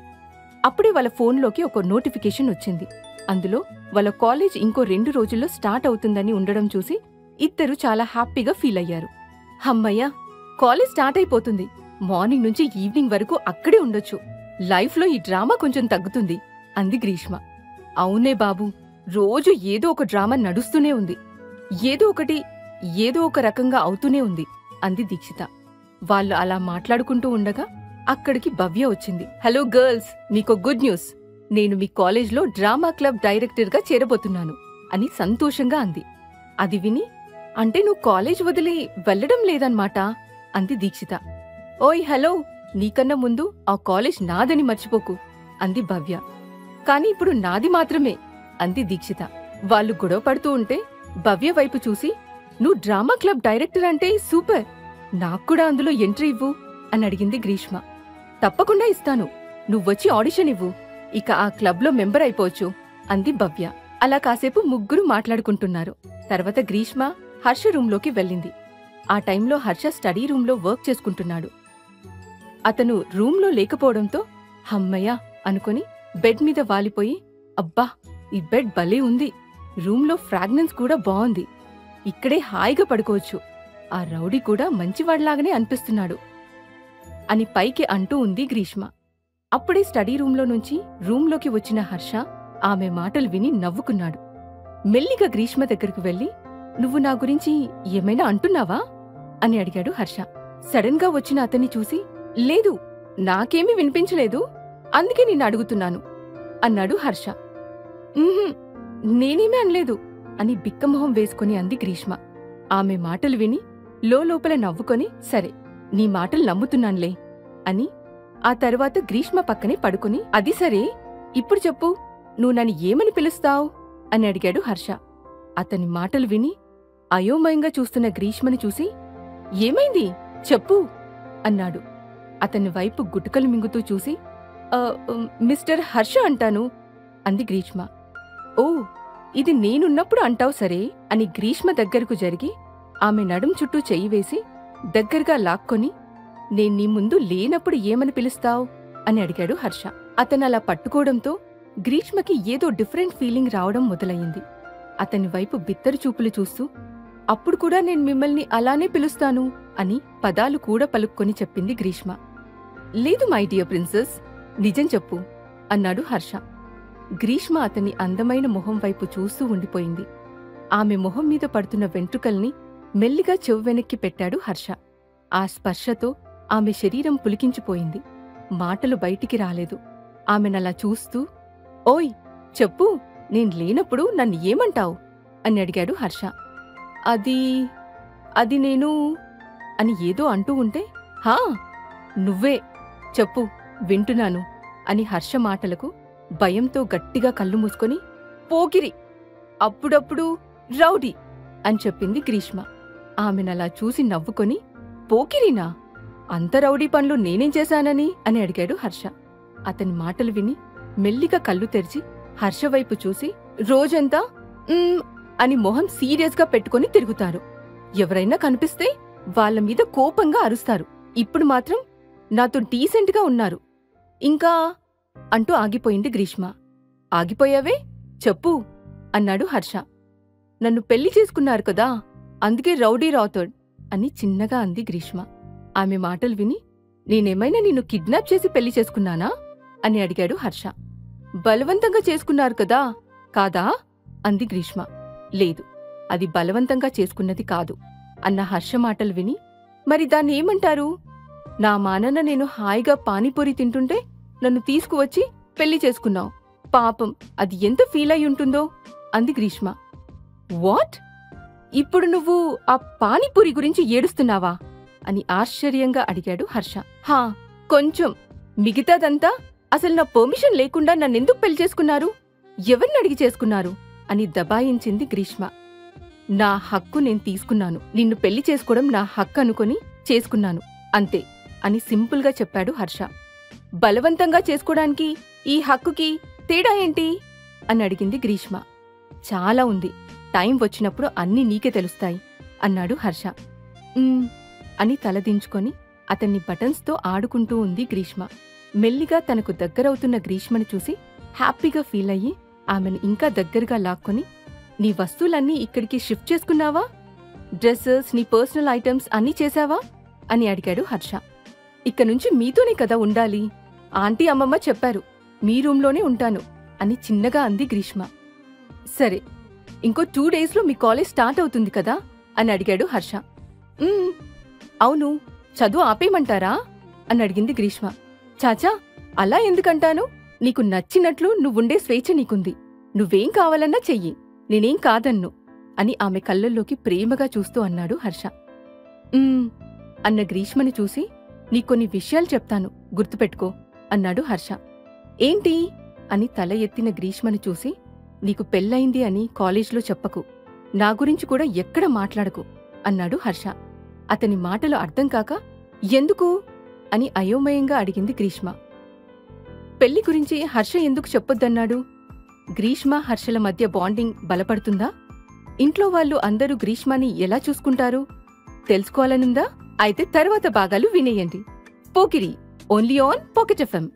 [SPEAKER 2] అప్పుడే వాళ్ళ ఫోన్లోకి ఒక నోటిఫికేషన్ వచ్చింది. అందులో వాళ్ళ కాలేజ్ ఇంకో 2 రోజుల్లో స్టార్ట్ అవుతుందని ఉండడం చూసి ఇద్దరు చాలా హ్యాపీగా ఫీల్ అయ్యారు. హమ్మయ్య, కాలేజ్ స్టార్ట్ అయిపోతుంది, మార్నింగ్ నుంచి ఈవినింగ్ వరకు అక్కడే ఉండొచ్చు, లైఫ్లో ఈ డ్రామా కొంచెం తగ్గుతుంది అంది గ్రీష్మ. అవునే బాబు, రోజు ఏదో ఒక డ్రామా నడుస్తూనే ఉంది, ఏదో ఒక రకంగా అవుతూనే ఉంది అంది దీక్షిత. వాళ్ళు అలా మాట్లాడుకుంటూ ఉండగా అక్కడికి భవ్య వచ్చింది. హలో గర్ల్స్, నీకో గుడ్ న్యూస్, నేను మీ కాలేజ్లో డ్రామా క్లబ్ డైరెక్టర్గా చేరబోతున్నాను అని సంతోషంగా అంది. అది విని, అంటే నువ్వు కాలేజ్ వదిలి వెళ్లడం లేదన్నమాట అంది దీక్షిత. ఓయ్ హలో, నీకన్నా ముందు ఆ కాలేజ్ నాదని మర్చిపోకు అంది భవ్య. కాని ఇప్పుడు నాది మాత్రమే అంది దీక్షిత. వాళ్ళు గొడవ పడుతూ ఉంటే భవ్య వైపు చూసి, నువ్వు డ్రామా క్లబ్ డైరెక్టర్ అంటే సూపర్, నాక్కూడా అందులో ఎంట్రీ ఇవ్వు అని అడిగింది గ్రీష్మ. తప్పకుండా ఇస్తాను, నువ్వొచ్చి ఆడిషన్ ఇవ్వు, ఇక ఆ క్లబ్లో మెంబర్ అయిపోవచ్చు అంది భవ్య. అలా కాసేపు ముగ్గురు మాట్లాడుకుంటున్నారు. తర్వాత గ్రీష్మ హర్ష రూంలోకి వెళ్ళింది. ఆ టైంలో హర్ష స్టడీ రూంలో వర్క్ చేసుకుంటున్నాడు. అతను రూంలో లేకపోవడంతో హమ్మయ్య అనుకుని బెడ్ మీద వాలిపోయి, అబ్బా, ఈ బెడ్ భలే ఉంది, రూంలో ఫ్రాగ్రెన్స్ కూడా బాగుంది, ఇక్కడే హాయిగా పడుకోవచ్చు, ఆ రౌడీ కూడా మంచివాళ్లాగానే అనిపిస్తున్నాడు అని పైకి అంటూ ఉంది గ్రీష్మ. అప్పుడే స్టడీ రూంలో నుంచి రూంలోకి వచ్చిన హర్ష ఆమె మాటలు విని నవ్వుకున్నాడు. మెల్లిగా గ్రీష్మ దగ్గరకు వెళ్లి, నువ్వు నా గురించి ఏమైనా అంటున్నావా అని అడిగాడు హర్ష. సడన్ గా వచ్చిన అతన్ని చూసి, లేదు, నాకేమీ వినిపించలేదు, అందుకే నిన్ను అడుగుతున్నాను అన్నాడు హర్ష. నేనేమీ అనలేదు అని బిక్కమొహం వేసుకుని అంది గ్రీష్మ. ఆమె మాటలు విని లోపల నవ్వుకొని, సరే, నీ మాటలు నమ్ముతున్నాన్లే అని ఆ తర్వాత గ్రీష్మ పక్కనే పడుకుని, అది సరే, ఇప్పుడు చెప్పు, నువ్వు నన్ను ఏమని పిలుస్తావు అని అడిగాడు హర్ష. అతని మాటలు విని అయోమయంగా చూస్తున్న గ్రీష్మని చూసి, ఏమైంది చెప్పు అన్నాడు. అతని వైపు గుటకలు మింగుతూ చూసి, మిస్టర్ హర్ష అంటాను అంది గ్రీష్మ. ఓ, ఇది నేనున్నప్పుడు అంటావు సరే అని గ్రీష్మ దగ్గరకు జరిగి ఆమె నడుం చుట్టూ చెయ్యి వేసి దగ్గరగా లాక్కొని, నేను నీ ముందు లేనప్పుడు ఏమని పిలుస్తావు అని అడిగాడు హర్ష. అతనలా పట్టుకోవడంతో గ్రీష్మకి ఏదో డిఫరెంట్ ఫీలింగ్ రావడం మొదలయ్యింది. అతని వైపు బిత్తరు చూపులు చూస్తూ, అప్పుడు కూడా నేను మిమ్మల్ని అలానే పిలుస్తాను అని పదాలు కూడా పలుక్కొని చెప్పింది గ్రీష్మ. లేదు మై డియర్ ప్రిన్సెస్, నిజం చెప్పు అన్నాడు హర్ష. గ్రీష్మ అతని అందమైన మొహం వైపు చూస్తూ ఉండిపోయింది. ఆమె మొహం మీద పడుతున్న వెంట్రుకల్ని మెల్లిగా చెవు వెనక్కి పెట్టాడు హర్ష. ఆ స్పర్శతో ఆమె శరీరం పులికించిపోయింది. మాటలు బయటికి రాలేదు. ఆమెనలా చూస్తూ, ఓయ్ చెప్పు, నేను లేనప్పుడు నన్ను ఏమంటావు అని అడిగాడు హర్ష. అది నేను అని ఏదో అంటూ ఉంటే, హా నువ్వే చెప్పు, వింటున్నాను అని హర్ష మాటలకు భయంతో గట్టిగా కళ్ళు మూసుకొని, పోకిరి, అప్పుడప్పుడు రౌడీ అని చెప్పింది గ్రీష్మ. ఆమెనలా చూసి నవ్వుకొని, పోకిరీనా? అంత రౌడీ పనులు నేనేం చేశానని అని అడిగాడు హర్ష. అతని మాటలు విని మెల్లిగా కళ్ళు తెరిచి హర్షవైపు చూసి, రోజంతా అని మొహం సీరియస్గా పెట్టుకుని తిరుగుతారు. ఎవరైనా కనిపిస్తే వాళ్ళ మీద కోపంగా అరుస్తారు. ఇప్పుడు మాత్రం నాతో డీసెంట్గా ఉన్నారు. ఇంకా అంటూ ఆగిపోయింది గ్రీష్మ. ఆగిపోయావే చెప్పు అన్నాడు హర్ష. నన్ను పెళ్లి చేసుకున్నారు కదా, అందుకే రౌడీ రాథోడ్ అని చిన్నగా అంది గ్రీష్మ. ఆమె మాటలు విని, నేనేమైనా నిన్ను కిడ్నాప్ చేసి పెళ్లి చేసుకున్నానా అని అడిగాడు హర్ష. బలవంతంగా చేసుకున్నారు కదా, కాదా అంది గ్రీష్మ. లేదు, అది బలవంతంగా చేసుకున్నది కాదు అన్న హర్ష మాటలు విని, మరి దాన్ని ఏమంటారు? నా మానన్న నేను హాయిగా పానీపూరి తింటుంటే నన్ను తీసుకువచ్చి పెళ్లి చేసుకున్నావు. పాపం, అది ఎంత ఫీల్ అయి ఉంటుందో అంది గ్రీష్మ. వాట్? ఇప్పుడు నువ్వు ఆ పానీపూరి గురించి ఏడుస్తున్నావా అని ఆశ్చర్యంగా అడిగాడు హర్ష. హా, కొంచెం. మిగతాదంతా అసలు నా పర్మిషన్ లేకుండా నన్నెందుకు పెళ్లి చేసుకున్నారు? ఎవరిని అడిగి చేసుకున్నారు అని దబాయించింది గ్రీష్మ. నా హక్కు నేను తీసుకున్నాను. నిన్ను పెళ్లి చేసుకోవడం నా హక్కు అనుకుని చేసుకున్నాను, అంతే అని సింపుల్గా చెప్పాడు హర్ష. బలవంతంగా చేసుకోవడానికి ఈ హక్కుకి తేడా ఏంటి అని అడిగింది గ్రీష్మ. చాలా ఉంది, టైం వచ్చినప్పుడు అన్నీ నీకే తెలుస్తాయి అన్నాడు హర్ష. అని తలదించుకొని అతన్ని బటన్స్తో ఆడుకుంటూ ఉంది గ్రీష్మ. మెల్లిగా తనకు దగ్గరవుతున్న గ్రీష్మని చూసి హ్యాపీగా ఫీల్ అయ్యి ఆమెను ఇంకా దగ్గరగా లాక్కొని, నీ వస్తువులన్నీ ఇక్కడికి షిఫ్ట్ చేసుకున్నావా? డ్రెస్సెస్, నీ పర్సనల్ ఐటమ్స్ అన్నీ చేశావా అని అడిగాడు హర్ష. ఇక్కనుంచి మీతోనే కదా ఉండాలి, ఆంటీ అమ్మమ్మ చెప్పారు, మీ రూంలోనే ఉంటాను అని చిన్నగా అంది గ్రీష్మ. సరే, ఇంకో 2 డేస్లో మీ కాలేజ్ స్టార్ట్ అవుతుంది కదా అని అడిగాడు హర్ష. అవును, చదువు ఆపేయమంటారా అని అడిగింది గ్రీష్మ. చాచా, అలా ఎందుకంటాను? నీకు నచ్చినట్లు నువ్వుండే స్వేచ్ఛ నీకుంది. నువ్వేం కావాలన్నా చెయ్యి, నేనేం కాదన్ను అని ఆమె కళ్ళల్లోకి ప్రేమగా చూస్తూ అన్నాడు హర్ష. అన్న గ్రీష్మని చూసి, నీకొన్ని విషయాలు చెప్తాను, గుర్తుపెట్టుకో అన్నాడు హర్ష. ఏంటి అని తల ఎత్తిన గ్రీష్మని చూసి, నీకు పెళ్ళయింది అని కాలేజ్లో చెప్పకు, నా గురించి కూడా ఎక్కడ మాట్లాడకు అన్నాడు హర్ష. అతని మాటలు అర్థం కాక, ఎందుకు అని అయోమయంగా అడిగింది గ్రీష్మ. పెళ్లి గురించి హర్ష ఎందుకు చెప్పొద్దన్నాడు? గ్రీష్మ హర్షల మధ్య బాండింగ్ బలపడుతుందా? ఇంట్లో వాళ్ళు అందరూ గ్రీష్మని ఎలా చూసుకుంటారు తెలుసుకోవాలనుందా? అయితే తర్వాత భాగాలు వినేయండి. Pokiri, only on pocket FM.